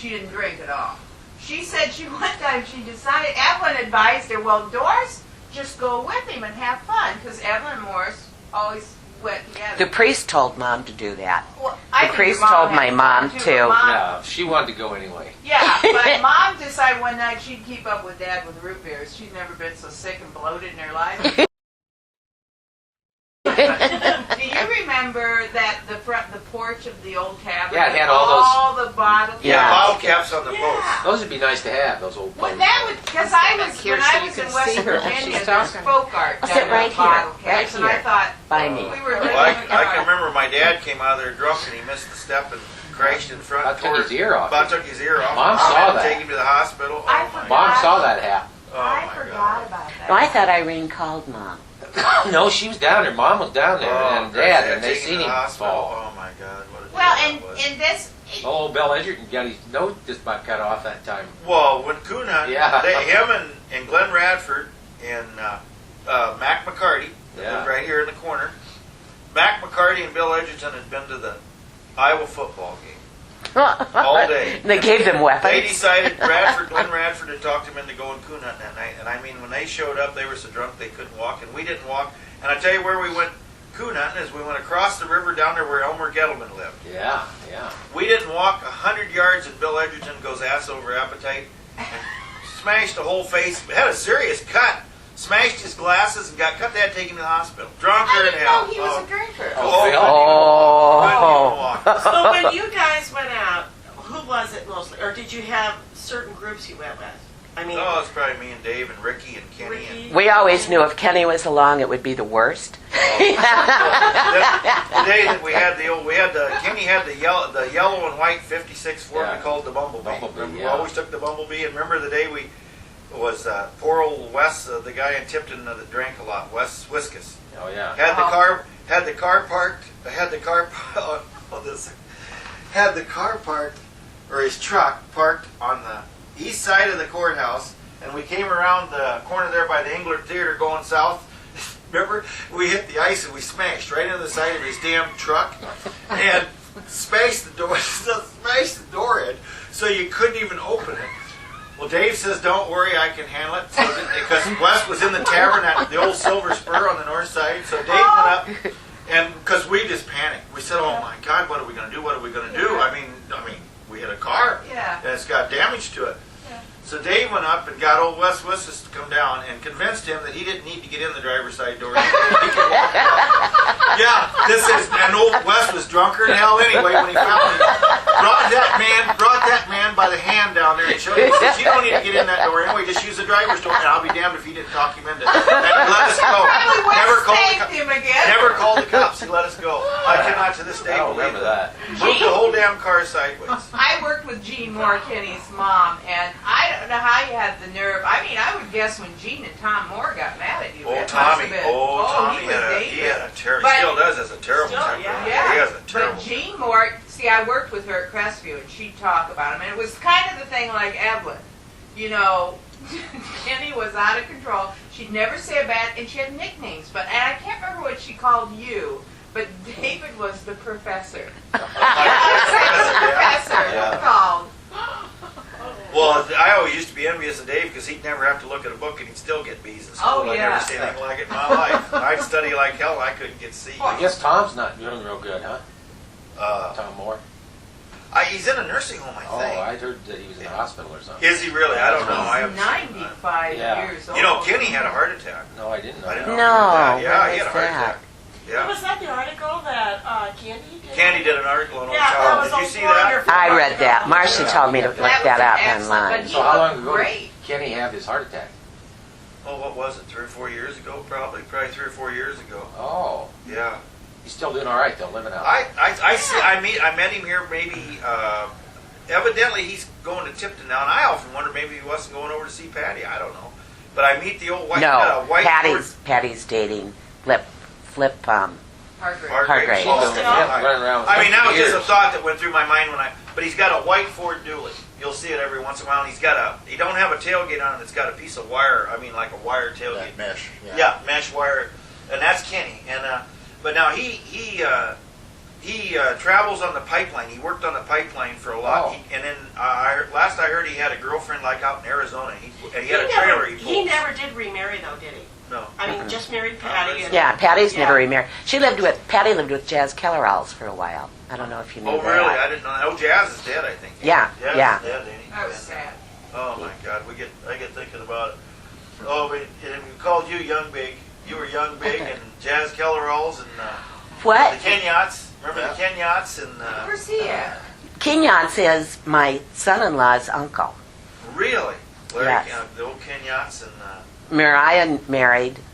didn't drink at all. She said one time she decided, Evelyn advised her, well, Doris, just go with him and have fun, because Evelyn Morris always went together. The priest told Mom to do that. Well, I the think priest your told had my to mom, go, too. but Mom- Yeah, she wanted to go anyway. Yeah, but Mom decided one night she'd keep up with Dad with root beers. She'd never been so sick and bloated in her life. Do you remember that the porch of the old tavern? Yeah, it had all the bottles. Yeah. Bottle caps on the post. Those would be nice to have, those old Well, plates. that would, because I was, Here when so I you was can in West see her when Virginia, she's there's talking. folk art I'll done sit right with bottle here, right caps, and I here. thought, By me. we were Well, living in the I car. can remember my dad came out of there drunk and he missed the step and crashed in front. About took his ear off. About took his ear off. Mom had saw to that. Take him to the hospital. Oh, I my forgot. Mom saw that happen. Oh, I my forgot God. about that. No, I thought Irene called Mom. No, she was down there. Mom was down there, Oh, and Dad, and they taken seen to the him hospital. fall. Oh my God! What a Well, deal and that was. in this, Old Bill Edgerton got his nose just about cut off that time. Well, when Kuna, Yeah. him and Glenn Radford and Mac McCarty, that Yeah. lived right here in the corner. Mac McCarty and Bill Edgerton had been to the Iowa football game all day. They gave them They weapons. decided Glenn Radford had talked him into going coon hunting that night. And I mean, when they showed up, they were so drunk they couldn't walk, and we didn't walk. And I tell you where we went coon hunting is we went across the river down there where Elmer Gettleman lived. Yeah, yeah. We didn't walk 100 yards, and Bill Edgerton goes ass over appetite and smashed the whole face. Had a serious cut. Smashed his glasses and got cut. They had to take him to the hospital. Drunker I than didn't hell. know he was a drinker. Oh, Phil? Oh. couldn't even walk. So when you guys went out, who was it mostly? Or did you have certain groups you went with? I mean, Oh, it's probably me and Dave and Ricky and Kenny. Ricky? We always knew if Kenny was along, it would be the worst. And the day that we had Kenny had the yellow and white 56 Ford Yeah. we called the Bumblebee. Bumblebee, Remember, yeah. We always took the Bumblebee, and remember the day we was poor old Wes, the guy in Tipton that drank a lot, Wes Wiskus. Oh, yeah. Had the car parked. Had the car had the car parked, or his truck parked on the east side of the courthouse, and we came around the corner there by the England Theater going south. Remember, we hit the ice and we smashed right into the side of his damn truck, and smashed the door in, so you couldn't even open it. Well, Dave says, "Don't worry, I can handle it." So because Wes was in the tavern at the old Silver Spur on the north side, so Dave went up, and because we just panicked, we said, "Oh my God, what are we going to do? What are we going to do?" I mean, we had a car, Yeah. and it's got damage to it. So Dave went up and got old Wes Wiskus to come down and convinced him that he didn't need to get in the driver's side door. He could walk out. Yeah, and old Wes was drunker than hell anyway when he found me. Brought that man by the hand down there and showed him. He says, "You don't need to get in that door anyway. Just use the driver's door." And I'll be damned if he didn't talk him into it. And he let us go. Probably Never Wes called thanked him again. Never called the cops. He let us go. I cannot to this day I don't believe remember that. Moved the whole damn car sideways. I worked with Jean Moore, Kenny's mom, and I don't know how you had the nerve. I mean, I would guess when Jean and Tom Moore got mad at you. Old it must have Tommy. been- Tommy he was he dangerous. had a terrible. But- He still does. Has a terrible Still, temper. yeah. He has a terrible. But Jean Moore, see, I worked with her at Crestview, and she'd talk about him, and it was kind of the thing like Evelyn. You know, Kenny was out of control. She'd never say a bad, and she had nicknames, and I can't remember what she called you, but David was the professor. Professor Yeah. called. Well, I always used to be envious of Dave because he'd never have to look at a book and he'd still get B's in school. Oh, I'd yeah. never seen anything like it in my life. And I'd study like hell and I couldn't get C's. I guess Tom's not doing real good, huh? Tom Moore. He's in a nursing home, I Oh, think. I heard that he was in the hospital or something. Is he really? I don't know. I He's haven't seen him. 95 Yeah. years old. You know, Kenny had a heart attack. No, I didn't know. I didn't that. know. No, he did that. Yeah, what he had a is heart that? attack. Yeah. was that the article that Candy did? Candy did an article on Old Yeah, that Child. was Did you a see that? wonderful I read that. Marcia Yeah. told me to look That that was up excellent, online. but So how long looked ago great. did Kenny have his heart attack? Oh, what was it? 3 or 4 years ago? Probably 3 or 4 years ago. Oh, Yeah. he's still doing all right though, living out. I met him here maybe. Evidently, he's going to Tipton now, and I often wonder maybe he wasn't going over to see Patty. I don't know, but I meet the old white. No, white Patty's dating Flip. Hargrave. Hargrave. She's Oh, been yeah. running around with I mean, that was years. just a thought that went through my mind but he's got a white Ford Dually. You'll see it every once in a while. And he don't have a tailgate on it. It's got a piece of wire. I mean, like a wire tailgate. Mesh. Yeah, mesh wire, and that's Kenny. And but now he travels on the pipeline. He worked on the pipeline for a lot. Oh. And then last I heard, he had a girlfriend like out in Arizona. He had a trailer. He He pulled. never did remarry though, did he? No. I mean, just married Patty. And, Yeah, Patty's Yeah. never remarried. Patty lived with Jazz Kellerals for a while. I don't know if you knew Oh, that. really? I didn't know. Oh, Jazz is dead, I think. Yeah, Jazz yeah. is dead, ain't he? That was sad. Oh my God, I get thinking about it. Oh, we called you Young Big. You were Young Big and Jazz Kellerals and the What? Kenyattes. Remember the Kenyattes and Where's he at? Kenyon is my son-in-law's uncle. really Larry, Yes. the old Kenyattes and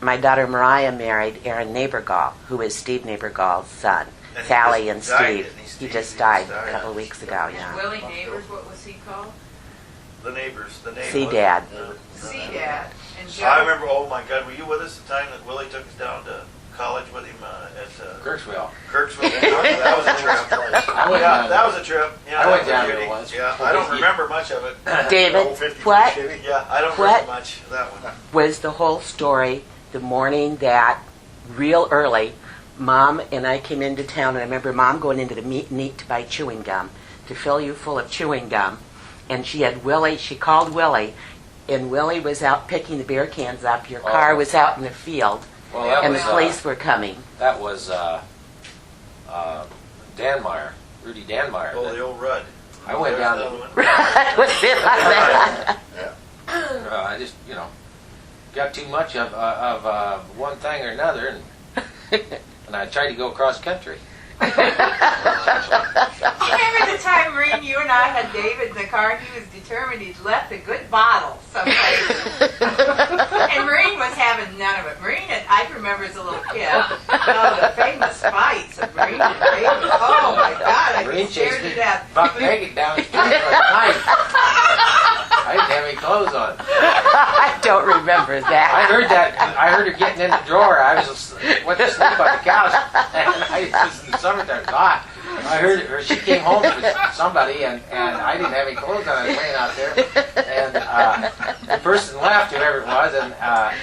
My daughter Mariah married Aaron Neighborgall, who is Steve Neighborgall's son. And he Sally and just died, Steve. didn't he, He Steve? just He died just died. a couple of weeks ago, And yeah. Willie Neighbors, what was he called? the neighbors. See, Dad. C-Dad. And Joe. I remember. Oh my God, were you with us the time that Willie took us down to college with him at Kirksville. Kirksville? That was a trip. I went Yeah, down that was a trip. Yeah, I that went was down a there beauty. once. Yeah, I don't remember much of it. David, Old 53 what Chevy. Yeah, I don't What? remember much of that one. was the whole story the morning that, real early, Mom and I came into town, and I remember Mom going into the meat and eat to buy chewing gum, to fill you full of chewing gum. And she called Willie, and Willie was out picking the beer cans up. Your car Oh. was out in the field, Well, that and was the police were coming. that was Danmeyer, Rudy Danmeyer. Oh, that- the old Rudd. I went There's down another to, one. Was it like that? I just got too much of one thing or another, and I tried to go cross country. Remember the time, Maureen, you and I had David in the car, and he was determined he'd left a good bottle someplace. And Maureen was having none of it. Maureen, I can remember as a little kid, the famous fights of Maureen and David. Oh my God, I Marine was scared chased to me death. buck naked down the street with a knife. I didn't have any clothes on. I don't remember that. I heard that. I heard her getting in the drawer. I went to sleep on the couch, and it was in the summertime. It was hot. I heard her. She came home with somebody, and I didn't have any clothes on. I was laying out there, and the person left, whoever it was, and I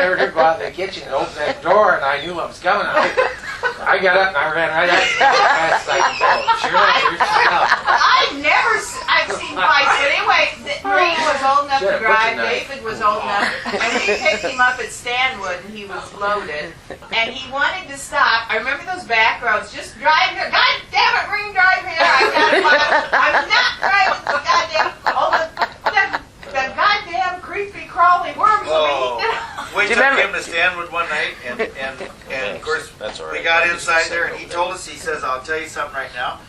heard her go out in the kitchen and open that drawer, and I knew what was coming. I got up and I ran right out as fast as I could go. Sure enough, here she comes. I've seen fights, but anyway, Maureen was old enough Should've to put drive, your knife. David was old enough, and we picked him up at Stanwood, and he was loaded, and he wanted to stop. I remember those back roads, just drive here. God damn it, Maureen, drive here. I'm not driving the goddamn, the goddamn creepy crawly worms will be eating. We Do you took remember- him to Stanwood one night, and of course That's all right. we got inside there, and he told us. He says, "I'll tell you something right now."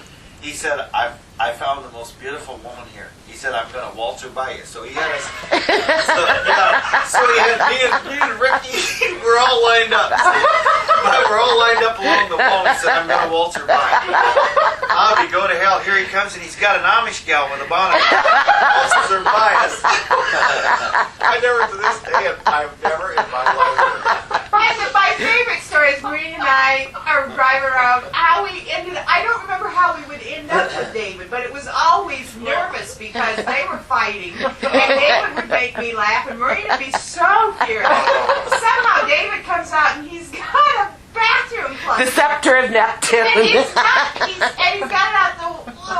He said, I found the most beautiful woman here." He said, "I'm going to waltz her by you." So he had us. So he had me and Ricky. We're all lined up. We're all lined up along the wall. He said, "I'm going to waltz her by." I'll be go to hell. Here he comes, and he's got an Amish gal with a bonnet. Waltzes her by us. I never, to this day, I've never in my life. And my favorite story is Maureen and I are driving around. How we ended, I don't remember how we would end up with David, but it was always nervous because they were fighting. And David would make me laugh, and Maureen would be so furious. Somehow David comes out and he's got a bathroom The plug. Scepter of And Neptune. he's got it out the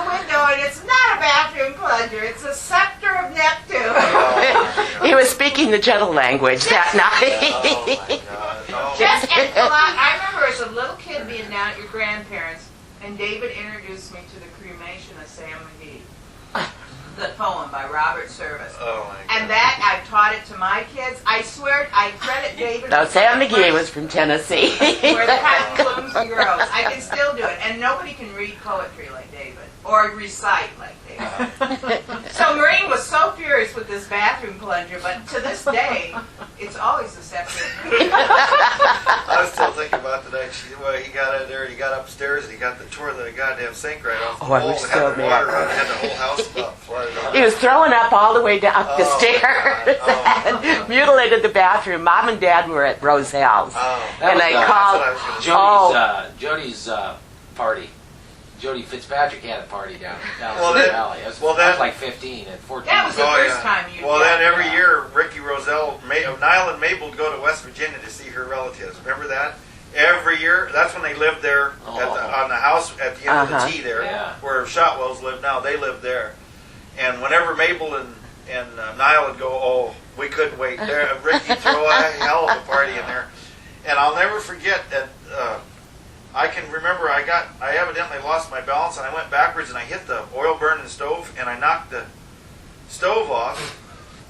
window, and it's not a bathroom plunger. It's a scepter of Neptune. He was speaking the gentle language that Oh night. my God. Oh. Just and I remember as a little kid being down at your grandparents', and David introduced me to the cremation of Sam McGee, the poem by Robert Service. Oh my God. And that I've taught it to my kids. I swear I credit David. No, with Sam the McGee first- was from Tennessee. Where the cotton blooms and grows. I can still do it, and nobody can read poetry like David or recite like David. So Maureen was so furious with this bathroom plunger, but to this day, it's always the scepter. I was still thinking about the night he got in there, he got upstairs, and he tore the goddamn sink right off the Oh, I pole was and so had the water mad. run, had the whole house about flooded over. He was throwing up all the way down the Oh, stairs God. and mutilated the bathroom. Mom and Dad were at Roselle's. Oh, That And was, I that's called. what I was gonna say. Jody's party. Jody Fitzpatrick had a party down Well, in the then- valley. I was well, then- like 15 and 14. That was the Oh, first yeah. time you. Well, then every yeah. year, Ricky Roselle, Niall and Mabel would go to West Virginia to see her relatives. Remember that? Every year, that's when they lived there on the house at the end of Uh-huh. the T there, Yeah. where Shotwells live now. They lived there, and whenever Mabel and Niall would go, "Oh, we couldn't wait." There, Ricky throw a hell of a party in there, and I'll never forget that. I can remember I evidently lost my balance and I went backwards and I hit the oil burning stove and I knocked the stove off.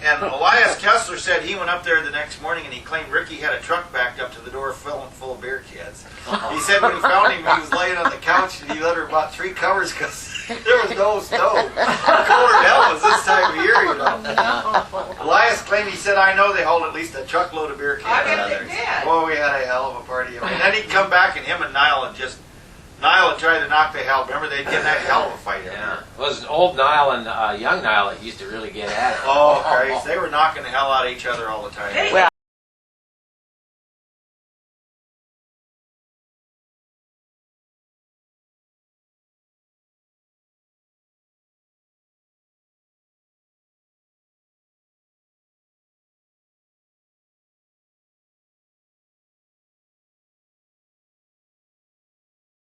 And Elias Kessler said he went up there the next morning and he claimed Ricky had a truck backed up to the door full of beer cans. He said when he found him, he was laying on the couch and he let her about 3 covers because there was no stove. How cold as hell was this time of year, you know. Elias claimed, he said, I know they hold at least a truckload of beer cans. I bet they did. Boy, we had a hell of a party. And then he'd come back and him and Niall would try to knock the hell. Remember, they'd get in that hell of a fight. Yeah. It was old Nile and young Nile that used to really get at it. Oh, Christ. They were knocking the hell out of each other all the time. Hey. Well,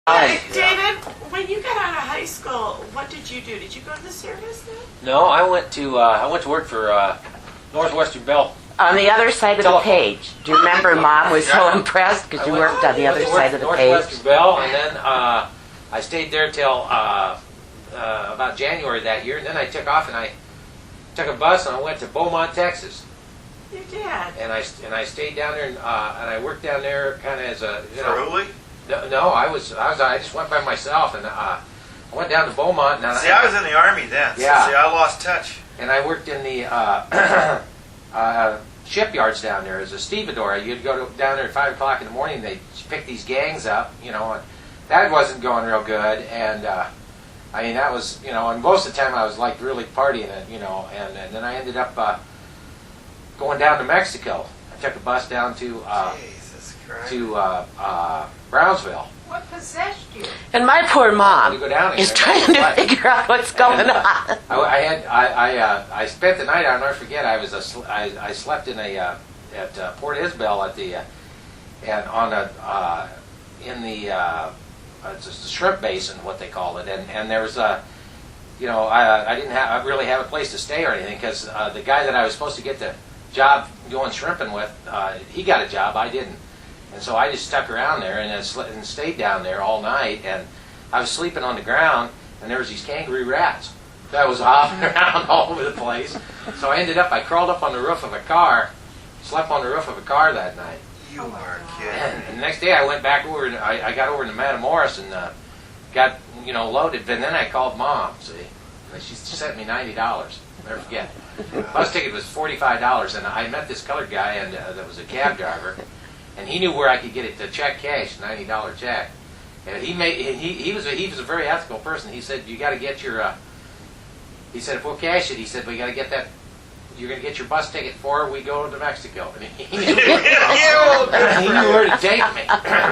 Hey, David, when you got out of high school, what did you do? Did you go to the service then? No, I went to work for Northwestern Bell. on the other side of the Telephone. page. Do you remember Mom was so impressed because you worked on the other side of the page? Northwestern Bell, and then I stayed there till about January that year, and then I took off and I took a bus and I went to Beaumont, Texas, Your dad. and I stayed down there and I worked down there kind of as a Truly? No, I just went by myself and I went down to Beaumont and See, I was in the Army then. So, Yeah. see, I lost touch. and I worked in the shipyards down there as a stevedore. You'd go down there at 5 o'clock in the morning. They'd pick these gangs up, and that wasn't going real good. And I mean, that was, and most of the time I was like really partying it, and then I ended up going down to Mexico. I took a bus down to Jesus Christ. Brownsville. What possessed you? And my poor To mom go down there. is trying to figure out what's going on. I spent the night. I'll never forget. I slept in at Port Isabel at the and on a in the it's a shrimp basin, what they call it, and there was I didn't really have a place to stay or anything because the guy that I was supposed to get the job going shrimping with, he got a job, I didn't. And so I just stuck around there and stayed down there all night. And I was sleeping on the ground, and there was these kangaroo rats that was hopping around all over the place. So I crawled up on the roof of a car, slept on the roof of a car that night. You are kidding. And the next day I went back over, and I got over to Matamoros and got loaded. And then I called Mom, see, and she sent me $90. Never forget. Bus ticket was $45, and I met this colored guy, and that was a cab driver. And he knew where I could get it to check cash, $90 check. And he was a very ethical person. He said, you got to get your, he said, if we'll cash it, he said, we got to get that, you're going to get your bus ticket before we go to Mexico. And he knew where to take me.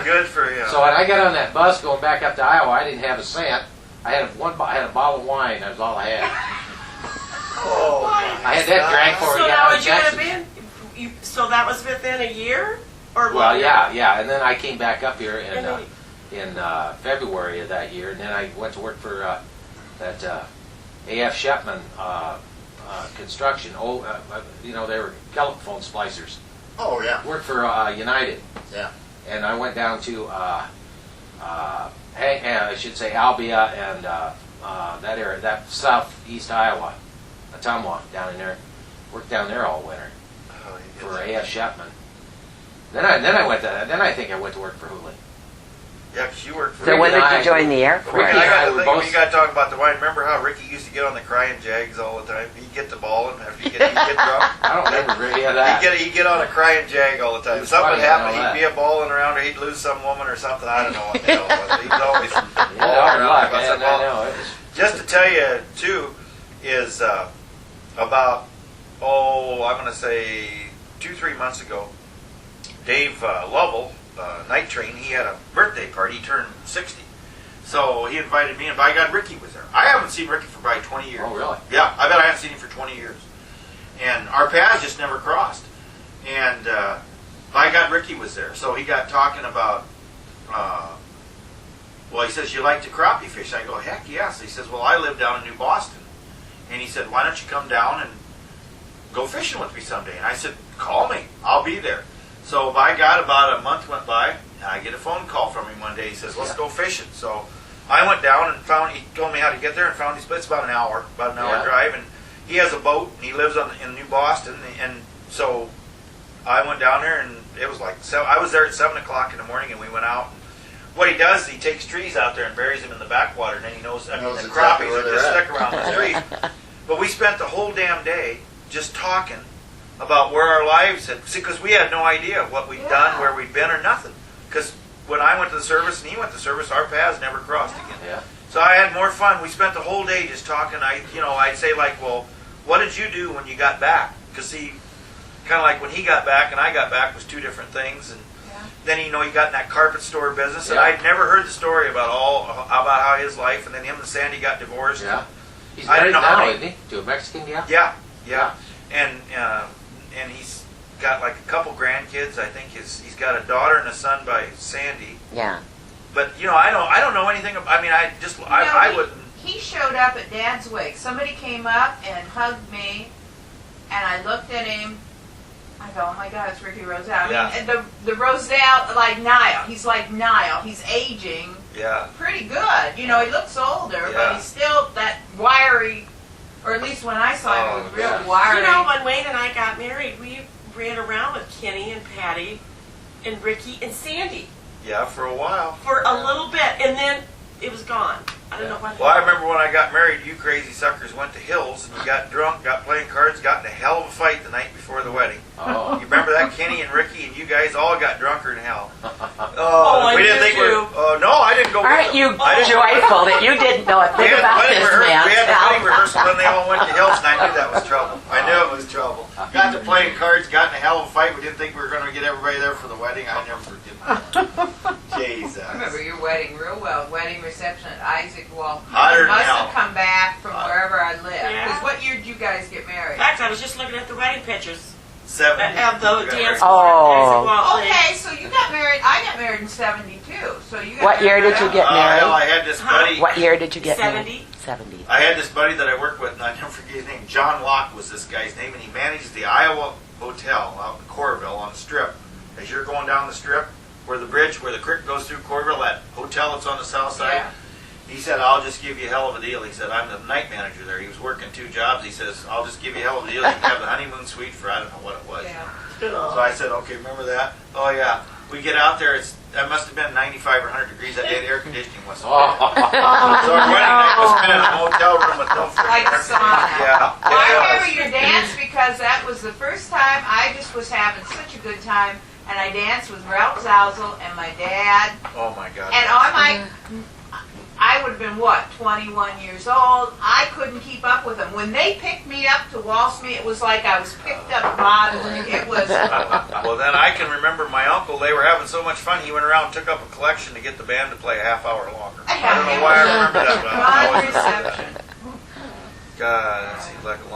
Good for you. So when I got on that bus going back up to Iowa, I didn't have a cent. I had a bottle of wine. That was all I had. Oh, I had that drank before we So got now out would of you have Texas. been? So that was within a year, or Well, longer? yeah, and then I came back up here And then in February of that year, and then I went to work for that A.F. Shepman Construction. They were telephone splicers. Oh, yeah. Worked for United. Yeah. And I went down to I should say Albia and that area, that southeast Iowa, Ottumwa, down in there. Worked down there all winter Oh, you for did. A.F. Shepman. Then I think I went to work for Hootley. Yeah, because you worked for So when Ricky and did I- you join the Air Ricky, Force? I Yeah, got to we're think, both- we got to talk about the wine. Remember how Ricky used to get on the crying Jags all the time? He'd get the ball, and after he'd get drunk. I don't remember really that. He'd get on a crying Jag all the time. He was Something funny, I know happened, that. he'd be a balling around, or he'd lose some woman or something. I don't know what the hell it was. He was always Yeah, balling hard around. luck, about man. something. I know. It was, Just to tell you, too, is about, I'm going to say 2-3 months ago, Dave Lovell, Night Train, he had a birthday party. He turned 60. So he invited me, and by God, Ricky was there. I haven't seen Ricky for probably 20 years. Oh, really? Yeah, I bet I haven't seen him for 20 years. And our paths just never crossed. And by God, Ricky was there. So he got talking about, he says, you like to crappie fish? I go, heck yes. He says, well, I live down in New Boston. And he said, why don't you come down and go fishing with me someday. And I said, call me. I'll be there. So by God, about a month went by, and I get a phone call from him one day. He says, let's go fishing. So I went down and he told me how to get there and found it's about an hour drive. And he has a boat, and he lives in New Boston. And so I went down there, and it was like, I was there at 7 o'clock in the morning, and we went out. And what he does is he takes trees out there and buries them in the backwater, and then he knows, the exactly crappies where are they're just at. stuck around the trees. But we spent the whole damn day just talking about where our lives had, because we had no idea what we'd done, where we'd been, or nothing. Because when I went to the service and he went to service, our paths never crossed again. Yeah. So I had more fun. We spent the whole day just talking. I'd say like, well, what did you do when you got back? Because he, kind of like when he got back and I got back was two different things. And then he got in that carpet store business, and I'd never heard the story about how his life, and then him and Sandy got divorced. Yeah. He's I didn't married know how now, many- isn't he? To a Mexican gal? Yeah. And he's got like a couple grandkids. I think he's got a daughter and a son by Sandy. Yeah. But I don't know anything. I wouldn't. He showed up at Dad's wake. Somebody came up and hugged me, and I looked at him. I go, oh my God, it's Ricky Roselle. I mean, and the Roselle, like Niall. He's like Niall. He's aging Yeah. pretty good. He looks older, Yeah. but he's still that wiry, or at least when I saw him, he was real yeah. wiry. When Wayne and I got married, we ran around with Kenny and Patty and Ricky and Sandy Yeah, for a while. for a little bit, and then it was gone. I don't know what Well, I happened. remember when I got married, you crazy suckers went to Hills and you got drunk, got playing cards, got in a hell of a fight the night before the wedding. Oh. You remember that? Kenny and Ricky and you guys all got drunker than hell. Oh, we I didn't did think we were. too. No, I didn't go. Aren't with you them. I didn't go with them. joyful that you didn't know a We thing had, about wedding this rehearsal, we had the wedding man? rehearsal, then they all went to Hills, and I knew that was trouble. I knew it was trouble. Got to playing cards, got in a hell of a fight. We didn't think we were going to get everybody there for the wedding. I never forget that. Jesus. I remember your wedding real well. Wedding reception at Isaac Wall. Hotter You than must hell. have come back from wherever I lived. Yeah. Because what year did you guys get married? In fact, I was just looking at the wedding pictures 70. of the dance Oh. floor. Okay, so you got married. I got married in '72. So you got What year married did you out. get married? Hell, I had this buddy. What year did you get 70. married? 70. I had this buddy that I worked with, and I never forget his name. John Locke was this guy's name, and he manages the Iowa Hotel out in Corville on the Strip. As you're going down the Strip, where the creek goes through Corville, that hotel that's on the south side. Yeah. He said, I'll just give you a hell of a deal. He said, I'm the night manager there. He was working 2 jobs. He says, I'll just give you a hell of a deal. You can have the honeymoon suite for I don't know what it was. Yeah. So I said, okay, remember that? Oh, yeah. We get out there, that must have been 95 or 100 degrees. That day the air conditioning wasn't on. Oh. So our wedding night was spent in a motel room with no Like a freaking sauna. Yeah. Well, I it remember was. your dance because that was the first time I just was having such a good time, and I danced with Ralph Zausel and my dad, Oh, my God. and I would have been, 21 years old. I couldn't keep up with them. When they picked me up to waltz me, it was like I was picked up bodily. It was, Well, then I can remember my uncle, they were having so much fun, he went around and took up a collection to get the band to play a half hour longer. I don't know why I remember that, but I fun always remember that. reception. God, that seems like a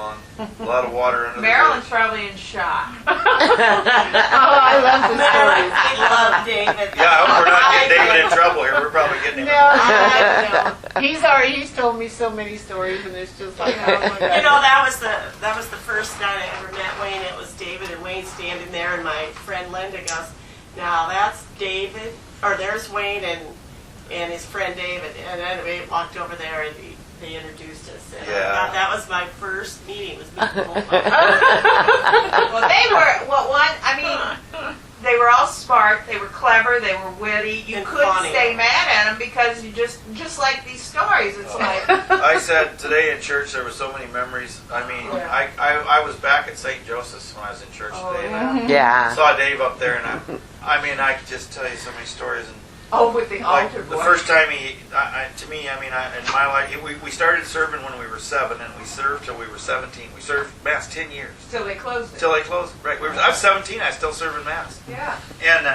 lot of water under Marilyn's the probably in shock. Oh, I love the stories. I love David. bridge. Yeah, I hope we're not getting David in trouble here. We're probably getting him. No, I don't know. He's told me so many stories, and it's just like, oh my God. That was the first night I ever met Wayne. It was David and Wayne standing there, and my friend Linda goes, "Now that's David, or there's Wayne and his friend David." And then we walked over there and they introduced us. And Yeah. I thought that was my first meeting. Was meeting the whole Well, they were all smart, they were clever, they were witty. You And couldn't funny. stay mad at them because you just like these stories. It's like, I said today in church there were so many memories. I mean, Yeah. I was back at St. Joseph's when I was in church Oh, today, yeah. and Yeah. I saw Dave up there, and I could just tell you so many stories. And with the like altar the boy. first time in my life, we started serving when we were 7, and we served till we were 17. We served Mass 10 years. Till they closed it. Till they closed. Right. I was 17. I still serving Mass. Yeah. And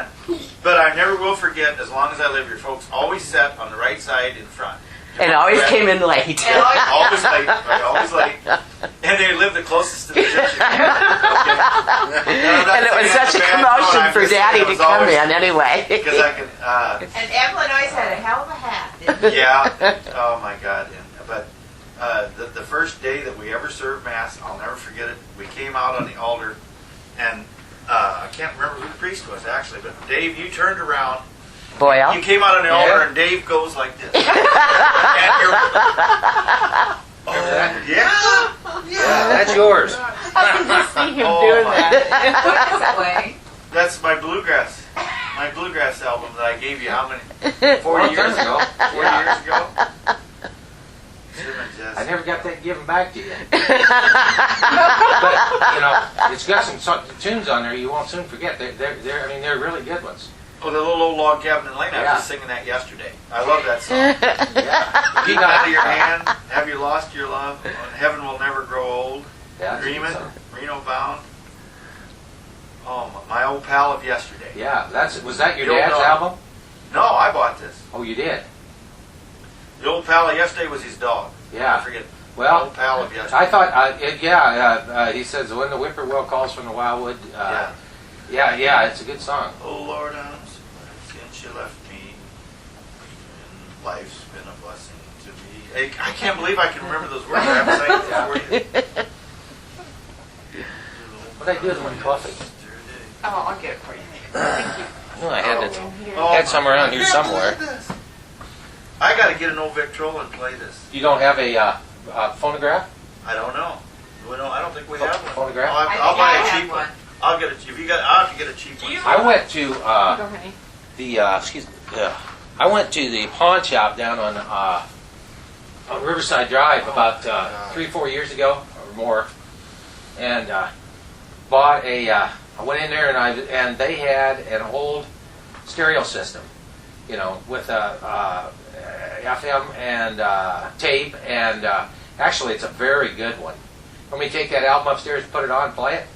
but I never will forget, as long as I live here, folks, always sat on the right side in front. And always came in late. And always- Always late. Right, always late. And they lived the closest to the church. And it was such a commotion for Daddy to come in anyway. Because I could. And Evelyn always had a hell of a hat. Didn't she? Yeah. Oh my God. But the first day that we ever served Mass, I'll never forget it. We came out on the altar, and I can't remember who the priest was actually, but Dave, you turned around. Boyle. You came out on the altar, and Dave goes like this. And you're, yeah. That's yours. I can just see him Oh, doing my- that. What is it, Wayne? That's my bluegrass album that I gave you. How many? 40 Long years time ago. ago. 40 years ago. I never got that given back to you. But it's got some tunes on there you won't soon forget. They're really good ones. Oh, the little old log cabin in Lane. I was Yeah. just singing that yesterday. I love that song. Yeah. Keep out of your hand. Have you lost your love? Heaven will never grow old. Yeah, that's a good Dreamin', song. Reno bound. Oh, my old pal of yesterday. Yeah, was that your You'll dad's know. album? No, I bought this. Oh, you did. The old pal of yesterday was his dog. Yeah. I forget. Well, old pal of yesterday. I thought, he says, when the whippoorwill calls from the wildwood. Yeah, it's a good song. Oh Lord, I'm so glad since you left me, and life's been a blessing to me. I can't believe I can remember those words. I haven't sang it for you. What I do with my coffee? Oh, I'll get it for you. No, I had it. Oh, Had some around here I can't somewhere. believe this. I got to get an old Victrola and play this. You don't have a phonograph? I don't know. I don't think we have one. Phonograph? I'll buy a cheap one. I'll get it. If you got, I'll have to get a cheap one. I went to Go, honey. I went to the pawn shop down on Riverside Drive about 3-4 years ago or more, and bought I went in there and they had an old stereo system, with a FM and tape, and actually it's a very good one. Let me take that album upstairs, put it on, play it.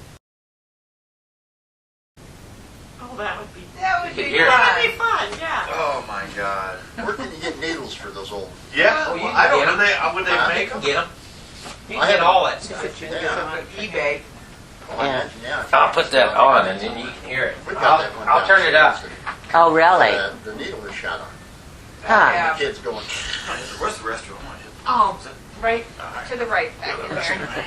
Oh, that would be That You would can be hear it. fun. that'd be fun. Yeah. Oh my God. Where can you get needles for those old? Yeah. Oh, you well, can I don't get know. 'em. Would they make them? Get them. You I can get haven't- all that stuff. Yeah. eBay. Oh, I imagine, yeah. I'll put that on and then you can hear it. We got that one I'll turn it up. downstairs. Oh, really? The needle was shot on. Huh. Yeah. The kids going, Where's the restroom? Oh, right to the right back in there.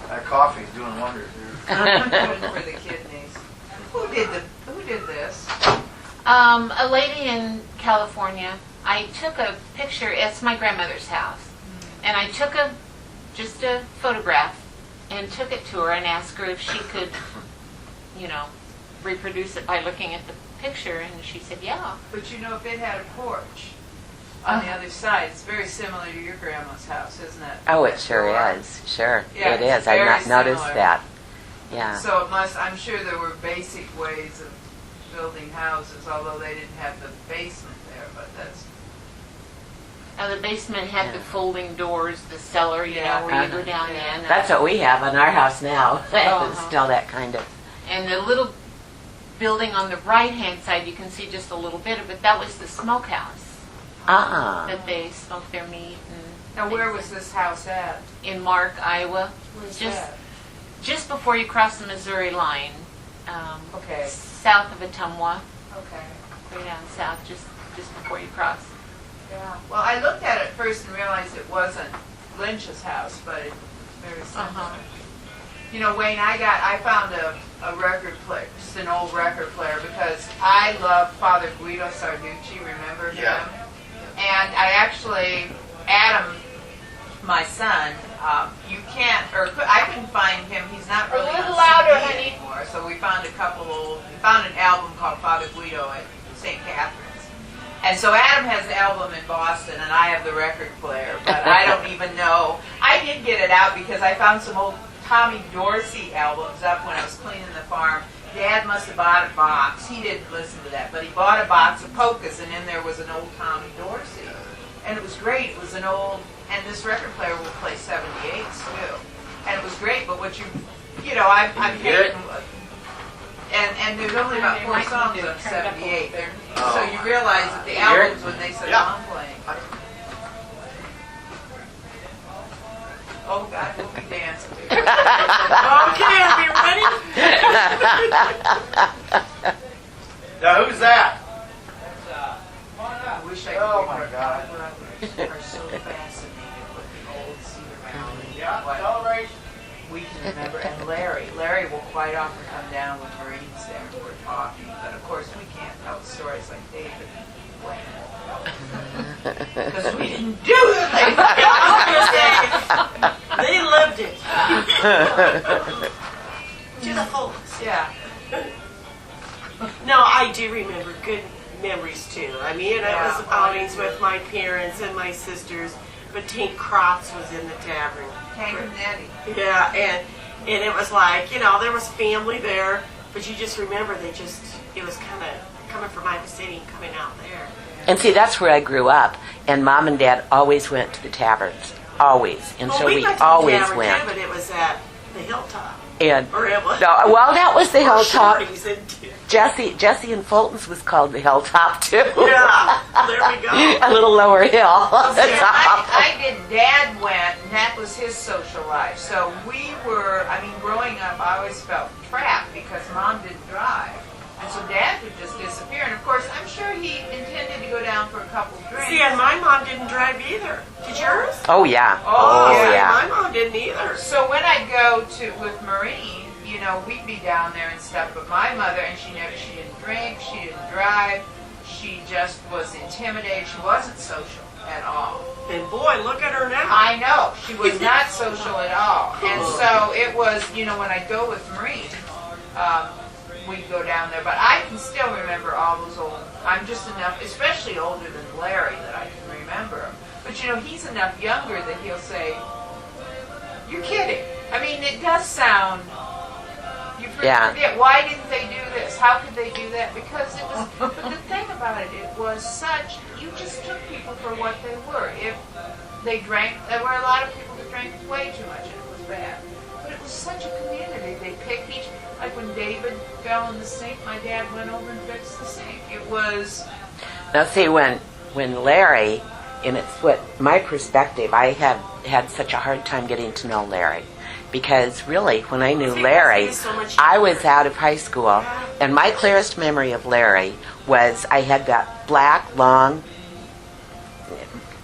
That coffee's doing wonders here. Good for the kidneys. Who did this? A lady in California. I took a picture. It's my grandmother's house, and I took just a photograph and took it to her and asked her if she could, reproduce it by looking at the picture, and she said, yeah. But if it had a porch on the other side, it's very similar to your grandma's house, isn't it? Oh, it sure is. Sure, Yeah, it it's is. I've very not noticed similar. that. Yeah. So I'm sure there were basic ways of building houses, although they didn't have the basement there, but that's, The basement had the folding doors, the cellar, Yeah. where you go Uh-huh. down Yeah. in. That's what we have in our house now. It's Uh-huh. still that kind of. And the little building on the right-hand side, you can see just a little bit of it. That was the smokehouse that they smoked their meat. And now where was this house at? in Mark, Iowa, Where's just that? just before you cross the Missouri line, Okay, south of Ottumwa, okay. way down south, just before you cross. Yeah. Well, I looked at it first and realized it wasn't Lynch's house, but it's very similar. Wayne, I found a record player, just an old record player, because I love Father Guido Sarducci, remember him? Yeah. And I actually, Adam, my son, I couldn't find him, he's not really A little on louder, CD honey. anymore, so we found we found an album called Father Guido at St. Catherine's. And so Adam has the album in Boston, and I have the record player, but I don't even know. I did get it out because I found some old Tommy Dorsey albums up when I was cleaning the farm. Dad must have bought a box. He didn't listen to that, but he bought a box of polkas, and in there was an old Tommy Dorsey. And it was great. It was an old, and this record player will play 78s too. And it was great, but I'm hear it? taking, and there's only about They 4 might songs need to on turn it up a 78. little bit. So you realize that the You hear it? albums, when they said Yeah. long playing. Oh God, we'll be dancing. Okay, are we ready? Now who's that? I wish I could Oh, remember my God. what I was- so fascinated with the old Cedar Valley. What we can remember. And Larry will quite often come down with Marines there and we're talking. But of course we can't tell stories like David because we didn't do the thing. They lived it. To the fullest. Yeah. No, I do remember good memories too. I mean, it was outings with my parents and my sisters, but Tank Crofts was in the tavern. Hank and Nettie. Yeah, and it was like, there was family there, but you just remember it was kind of coming from Iowa City and coming out there. And see, that's where I grew up. And Mom and Dad always went to the taverns. Always. And so we went to always the tavern went. too, but it was at the Hilltop. And Or it was. no, well, that was the Hilltop. Shorty's and- Jesse and Fulton's was called the Hilltop too. Yeah, there we go. A little lower hill. I did. Dad went, and that was his social life. So growing up, I always felt trapped because Mom didn't drive. And so Dad would just disappear. And of course, I'm sure he intended to go down for a couple drinks. See, and my mom didn't drive either. Did yours? Oh yeah. Oh, yeah. My mom didn't either. So when I'd go with Maureen, we'd be down there and stuff, but my mother, and she didn't drink, she didn't drive, she just was intimidated, she wasn't social at all. And boy, look at her now. I know, she was not social at all. And so it was, when I'd go with Maureen, we'd go down there, but I can still remember all those I'm just enough, especially older than Larry, that I can remember him. But he's enough younger that he'll say, "You're kidding." I mean, it does sound... You forget, why didn't they do this? How could they do that? Because it was, but the thing about it was such, you just took people for what they were. If they drank, there were a lot of people that drank way too much and it was bad. But it was such a community. They picked each, like when David fell in the sink, my dad went over and fixed the sink. It was... Now see, when Larry, and it's what my perspective, I have had such a hard time getting to know Larry. Because really, when I knew Larry, I was out of high school, and my clearest memory of Larry was I had that black, long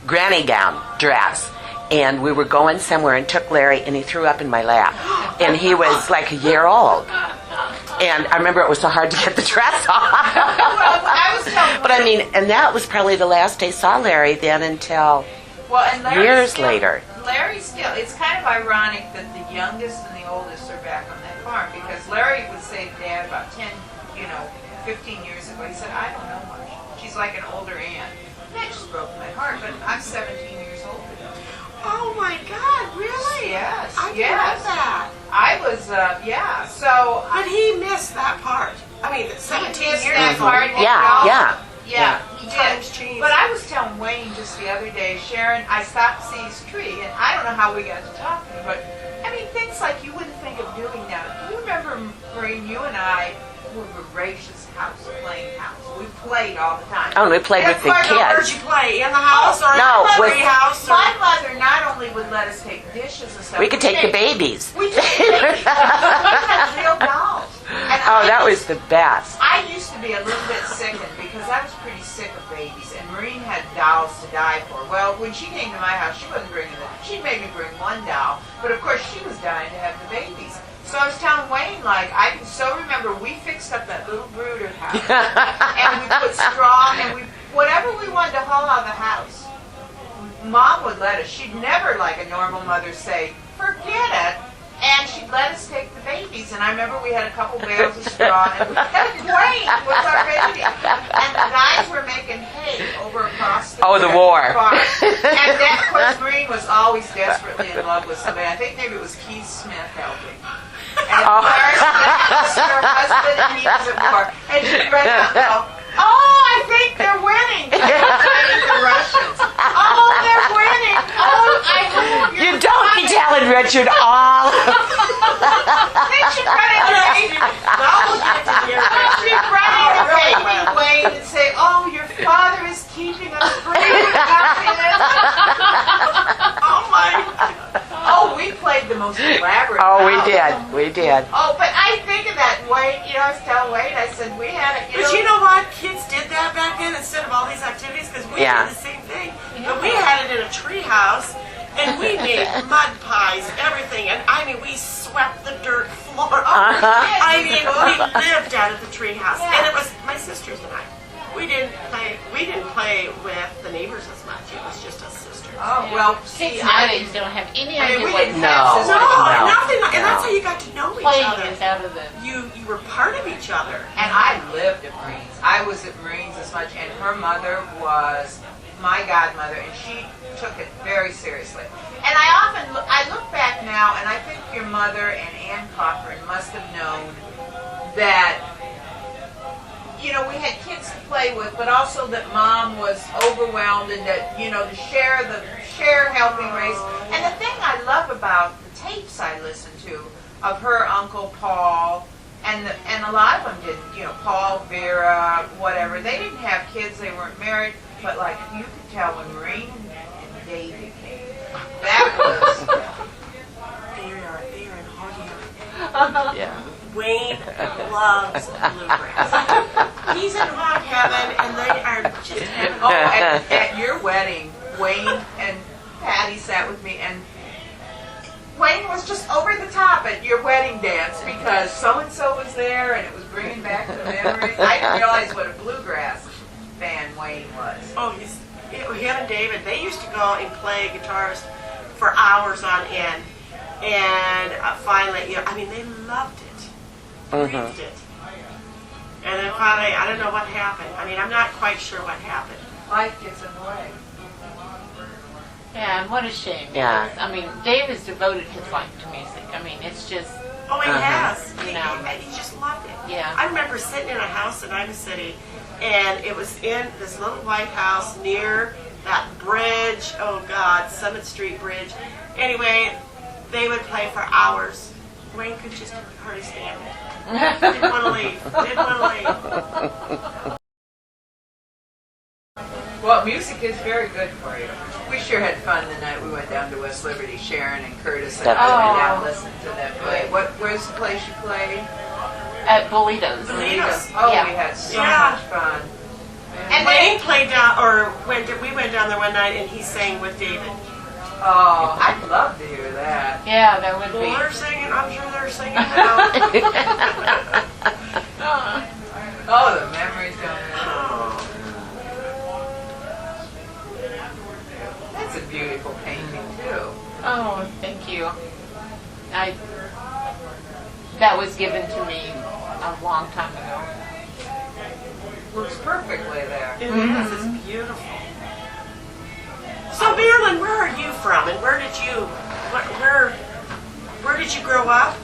granny gown dress, and we were going somewhere and took Larry, and he threw up in my lap. And he was like a year old. And I remember it was so hard to get the dress off. But I mean, and that was probably the last I saw Larry then until years later. Larry still, it's kind of ironic that the youngest and the oldest are back on that farm, because Larry would say to Dad about 10, 15 years ago, he said, "I don't know much. She's like an older aunt." And that just broke my heart, but I'm 17 years older than him. Oh my God, really? Yes, I didn't know that. I was, so... But he missed that part. I mean, 17 missed years that ago. part. Yeah. He Times did. changed. But I was telling Wayne just the other day, Sharon, I stopped to see his tree, and I don't know how we got to talking, but I mean, things like you wouldn't think of doing now. Do you remember, Maureen, you and I were voracious playing house. We played all the time. Oh, and we played with the Where'd kids. you play? In the house or No, in the with- tree house? Or... My mother not only would let us take dishes and stuff. We could take the babies. We took the babies. We had real dolls. And Oh, that was the best. I used to be a little bit sickened because I was pretty sick of babies, and Maureen had dolls to die for. Well, when she came to my house, she wasn't bringing them. She made me bring one doll, but of course she was dying to have the babies. So I was telling Wayne, I can so remember we fixed up that little brooder house, and we put straw, and whatever we wanted to haul out of the house, Mom would let us. She'd never, like a normal mother, say, "Forget it." And she'd let us take the babies. And I remember we had a couple bales of straw, and Wayne was our baby. And the guys were making hay over across the war. farm. And then, of course, Maureen was always desperately in love with somebody. I think maybe it was Keith Smith helping. And of course, that was her husband, and he was at war. And she'd run out and go, "Oh, I think they're winning." The Russians. "Oh, they're winning. Oh, I hope You don't be telling Richard all. Then she'd run into Wayne. She'd run into Wayne and say, "Oh, your father is keeping us free with happiness." Oh my! Oh, we played the most elaborate. Oh, we house. did. Oh, but I think of that, Wayne. I was telling Wayne, I said we had it. But you know what? Kids did that back then instead of all these activities because we Yeah. did the same thing. But But we had it in a tree house, and we made mud pies, everything. And I mean, we swept the dirt floor. I mean, we lived out of the tree house. And it was my sisters and I. We didn't play with the neighbors as much. It was just us sisters. Oh, well, Kids see, nowadays don't have any idea we what didn't No. have No, sisters. nothing. And that's how you got to know each playing other. is out of the. You were part of each other. And I lived at Marines. I was at Marines as much, and her mother was my godmother, and she took it very seriously. And I look back now, and I think your mother and Ann Cochran must have known that, you know, we had kids to play with, but also that Mom was overwhelmed, and that, you know, to share helping race. And the thing I love about the tapes I listened to of her Uncle Paul, and a lot of them did, you know, Paul, Vera, whatever. They didn't have kids, they weren't married, but like you could tell when Maureen and David came, that was They are in hog. Yeah. Wayne loves bluegrass. He's in hog heaven, and they are just having at your wedding, Wayne and Patty sat with me, and Wayne was just over the top at your wedding dance because so-and-so was there, and it was bringing back the memories. I didn't realize what a bluegrass fan Wayne was. Oh, him and David, they used to go and play guitars for hours on end. And finally, you know, I mean, they loved it, breathed it. And then finally, I don't know what happened. I mean, I'm not quite sure what happened. Life gets in the way. Yeah, and what a shame. Yeah. Because, I mean, Dave has devoted his life to music. I mean, it's just, Oh, he has. You know. He just loved it. Yeah. I remember sitting in a house in Iowa City, and it was in this little white house near that bridge. Oh, God, Summit Street Bridge. Anyway, they would play for hours. Wayne could just hardly stand it. Didn't want to leave. Didn't want to leave. Well, music is very good for you. We sure had fun the night we went down to West Liberty. Sharon and Curtis and I went down and listened to them play. Where's the place you played? at Bolitos. Bolitos. Oh, Yeah. we had so Yeah. much fun. And Wayne played down, or we went down there one night and he sang with David. Oh, I'd love to hear that. Yeah, that would Well, be. they're singing. I'm sure they're singing now. Oh, the memories going in. Oh. That's a beautiful painting too. Oh, thank you. That was given to me a long time ago. Looks perfectly there. It is. It's beautiful. So, Marilyn, where are you from, and where did you grow up?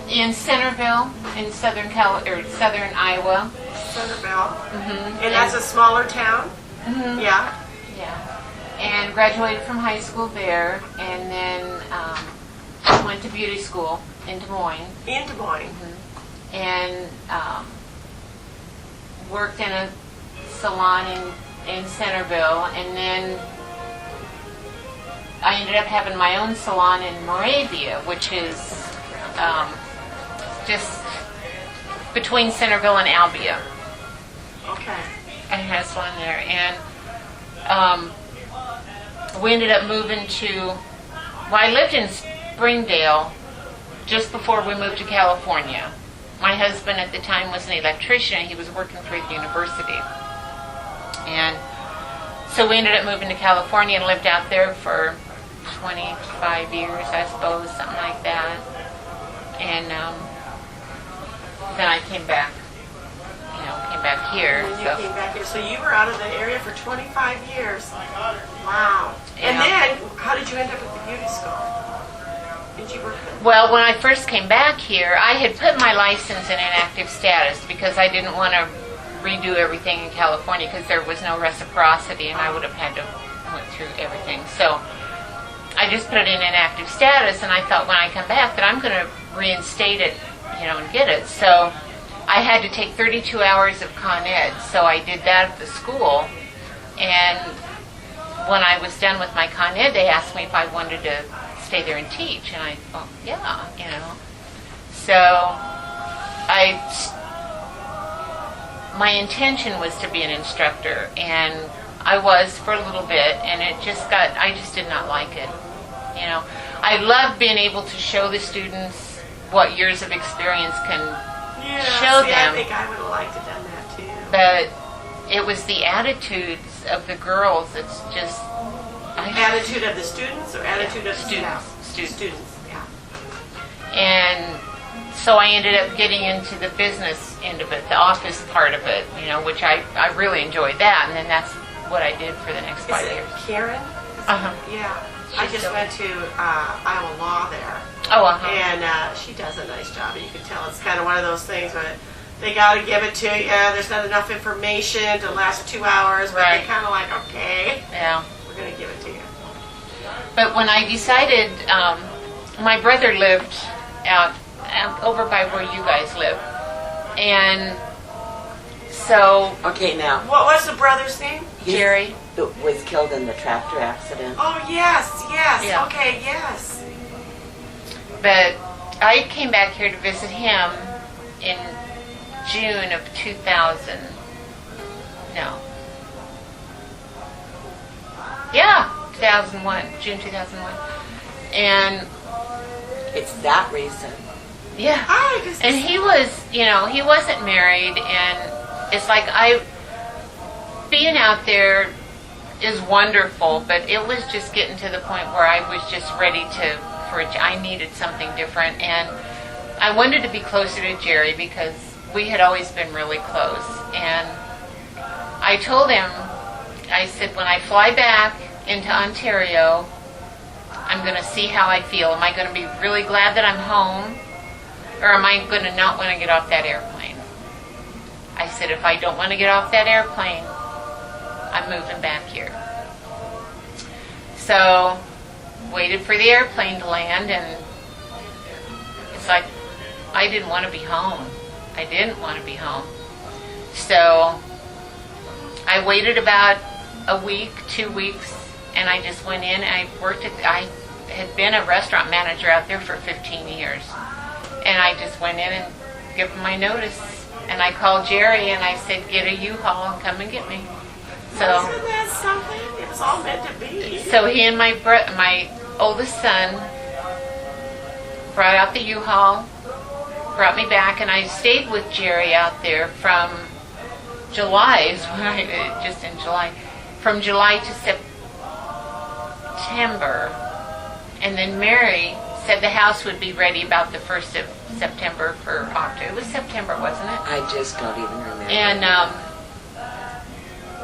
In Centerville, in southern Iowa. Centerville. And that's a smaller town. Yeah. Yeah. And graduated from high school there, and then went to beauty school in Des Moines, In Des Moines. and worked in a salon in Centerville, and then I ended up having my own salon in Moravia, which is just between Centerville and Albia. Okay. I had a salon there, and we ended up moving to. Well, I lived in Springdale just before we moved to California. My husband at the time was an electrician. He was working for the university, and so we ended up moving to California and lived out there for 25 years, I suppose, something like that. And then I came back. Came back here. And you So. came back here. So you were out of the area for 25 years. Wow. And Yeah. then, how did you end up at the beauty school? Did you work at? Well, when I first came back here, I had put my license in inactive status because I didn't want to redo everything in California because there was no reciprocity and I would have had to went through everything. So I just put it in inactive status, and I thought when I come back that I'm going to reinstate it, and get it. So I had to take 32 hours of Con Ed, so I did that at the school. And when I was done with my Con Ed, they asked me if I wanted to stay there and teach, and I thought, yeah, So my intention was to be an instructor, and I was for a little bit, and I just did not like it. I love being able to show the students what years of experience can show see, them. I think I would have liked to done that too. But it was the attitudes of the girls that's just... Attitude of the students or attitude of the students. staff? Students, yeah. And so I ended up getting into the business end of it, the office part of it, which I really enjoyed that. And then that's what I did for the next 5 Is it years. Karen? Uh-huh. Yeah. I just went to Iowa Law there. Oh, uh-huh. And she does a nice job. You can tell it's kind of one of those things where they got to give it to you. There's not enough information to last 2 hours, but Right. they kind of like, okay, Yeah. we're going to give it to you. But when I decided, my brother lived out over by where you guys live. And so Okay, now, What was the brother's name? Jerry, was killed in the tractor accident. Oh, yes, yes. Yeah. Okay, yes. but I came back here to visit him in June of 2000. No. Yeah, 2001, June 2001. And It's that reason. yeah. I just, And he was, he wasn't married, and it's like being out there is wonderful, but it was just getting to the point where I was just ready I needed something different, and I wanted to be closer to Jerry because we had always been really close. And I told him, I said, when I fly back into Ontario, I'm going to see how I feel. Am I going to be really glad that I'm home? Or am I going to not want to get off that airplane? I said, if I don't want to get off that airplane, I'm moving back here. So, waited for the airplane to land, and it's like, I didn't want to be home. I didn't want to be home. So, I waited about a week, 2 weeks, and I just went in. I had been a restaurant manager out there for 15 years. And I just went in and gave him my notice. And I called Jerry and I said, get a U-Haul and come and get me. isn't that something? It was all meant to be. So he and my oldest son brought out the U-Haul, brought me back, and I stayed with Jerry out there from July, just in July, from July to September. And then Mary said the house would be ready about the 1st of September for October. It was September, wasn't it? I just don't even remember. And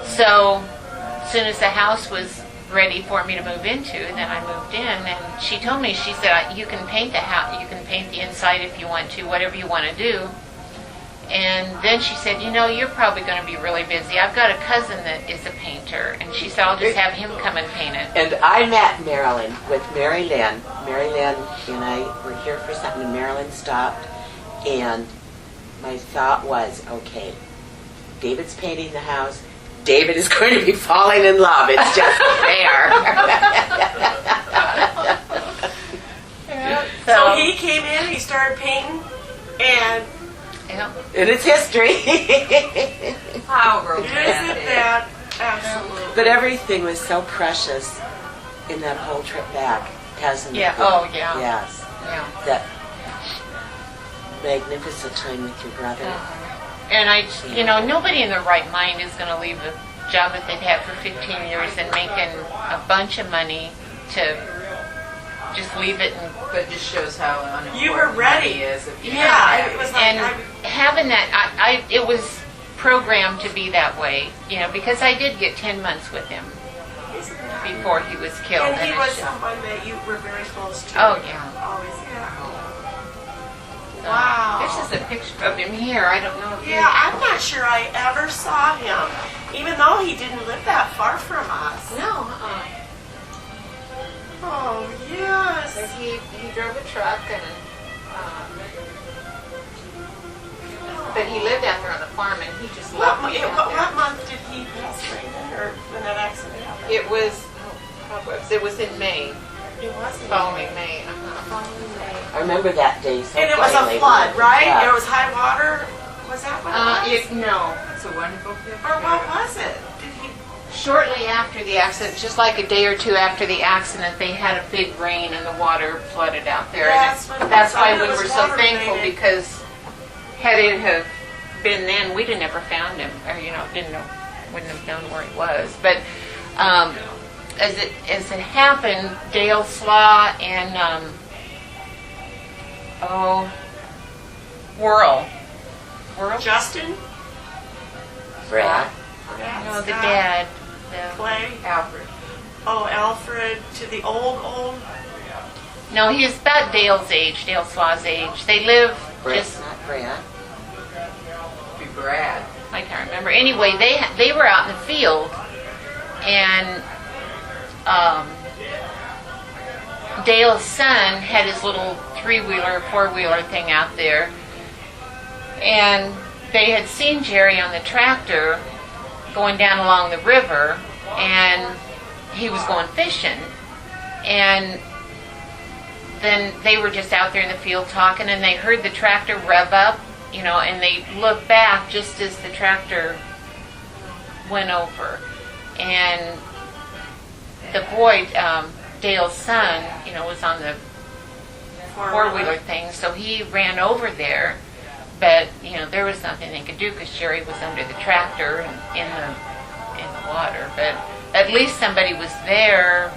so as soon as the house was ready for me to move into, then I moved in. And she told me, she said, you can paint the house, you can paint the inside if you want to, whatever you want to do. And then she said, you're probably going to be really busy. I've got a cousin that is a painter. And she said, I'll just have him come and paint it. And I met Marilyn with Mary Lynn. Mary Lynn and I were here for something, and Marilyn stopped. And my thought was, okay, David's painting the house. David is going to be falling in love. It's just fair. So he came in, he started painting, and And it's history. How isn't romantic. that absolutely? But everything was so precious in that whole trip back, hasn't it? Yeah. Oh, yeah. Yes. Yeah. That magnificent time with your brother. And nobody in their right mind is going to leave a job that they've had for 15 years and making a bunch of money to just leave it. But it just shows how unimportant You were ready. money is. If you Yeah, it was like, And having that, it was programmed to be that way, because I did get 10 months with him isn't that- before he was killed. And he it's was just- someone that you were very close to. Oh, yeah. Always, yeah. Wow. This is a picture of him here. I don't know if Yeah, I'm not sure I ever saw him, even though he didn't live that far from us. No. Oh, yes. He drove a truck but he lived out there on the farm and he just What, loved me out what, there. what month did he pass away then, or when that accident happened? It was in May, It wasn't. following May. Following May. I remember that day so And it was a plainly. flood, right? Yeah. There was high water. Was that what it was? No. It's a wonderful picture. Or what was it? Did he? shortly after the accident, just like a day or two after the accident, they had a big rain and the water flooded out there. Yes, And that's why it we was were so water thankful, related. because had it have been then, we'd have never found him, or didn't know, wouldn't have known where he was. But as it happened, Dale Slaw and Whirl. Justin? Brad. No, the dad. Clay? Alfred. Oh, Alfred, to the old. No, he's about Dale's age, Dale Slaw's age. They live Brad's just, not Brad. Be Brad. I can't remember. Anyway, they were out in the field, and Dale's son had his little 3-wheeler, 4-wheeler thing out there, and they had seen Jerry on the tractor going down along the river, and he was going fishing, and then they were just out there in the field talking, and they heard the tractor rev up, and they looked back just as the tractor went over, and the boy, Dale's son, was on the 4-wheeler thing, so he ran over there, but there was nothing they could do because Jerry was under the tractor and in the water. But at least somebody was there,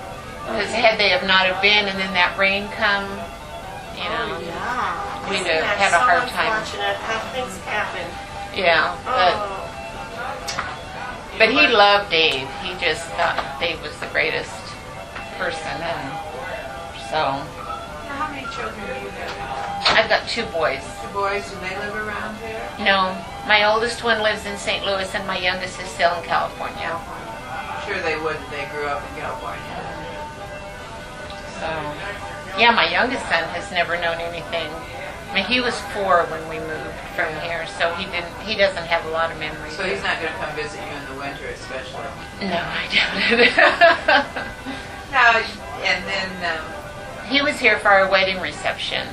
because had they have not have been, and then that rain come, Yeah. we'd Isn't have that had a so hard time. unfortunate how things happen? Yeah, Oh. but he loved Dave. He just thought Dave was the greatest person, and so How many children do you have? I've got 2 boys. 2 boys, do they live around here? No, my oldest one lives in St. Louis, and my youngest is still in California. Sure they wouldn't. They grew up in California. So, yeah, my youngest son has never known anything. I mean, he was 4 when we moved from here, so he doesn't have a lot of memories. So he's not going to come visit you in the winter, especially. No, I don't. Now, and then He was here for our wedding reception.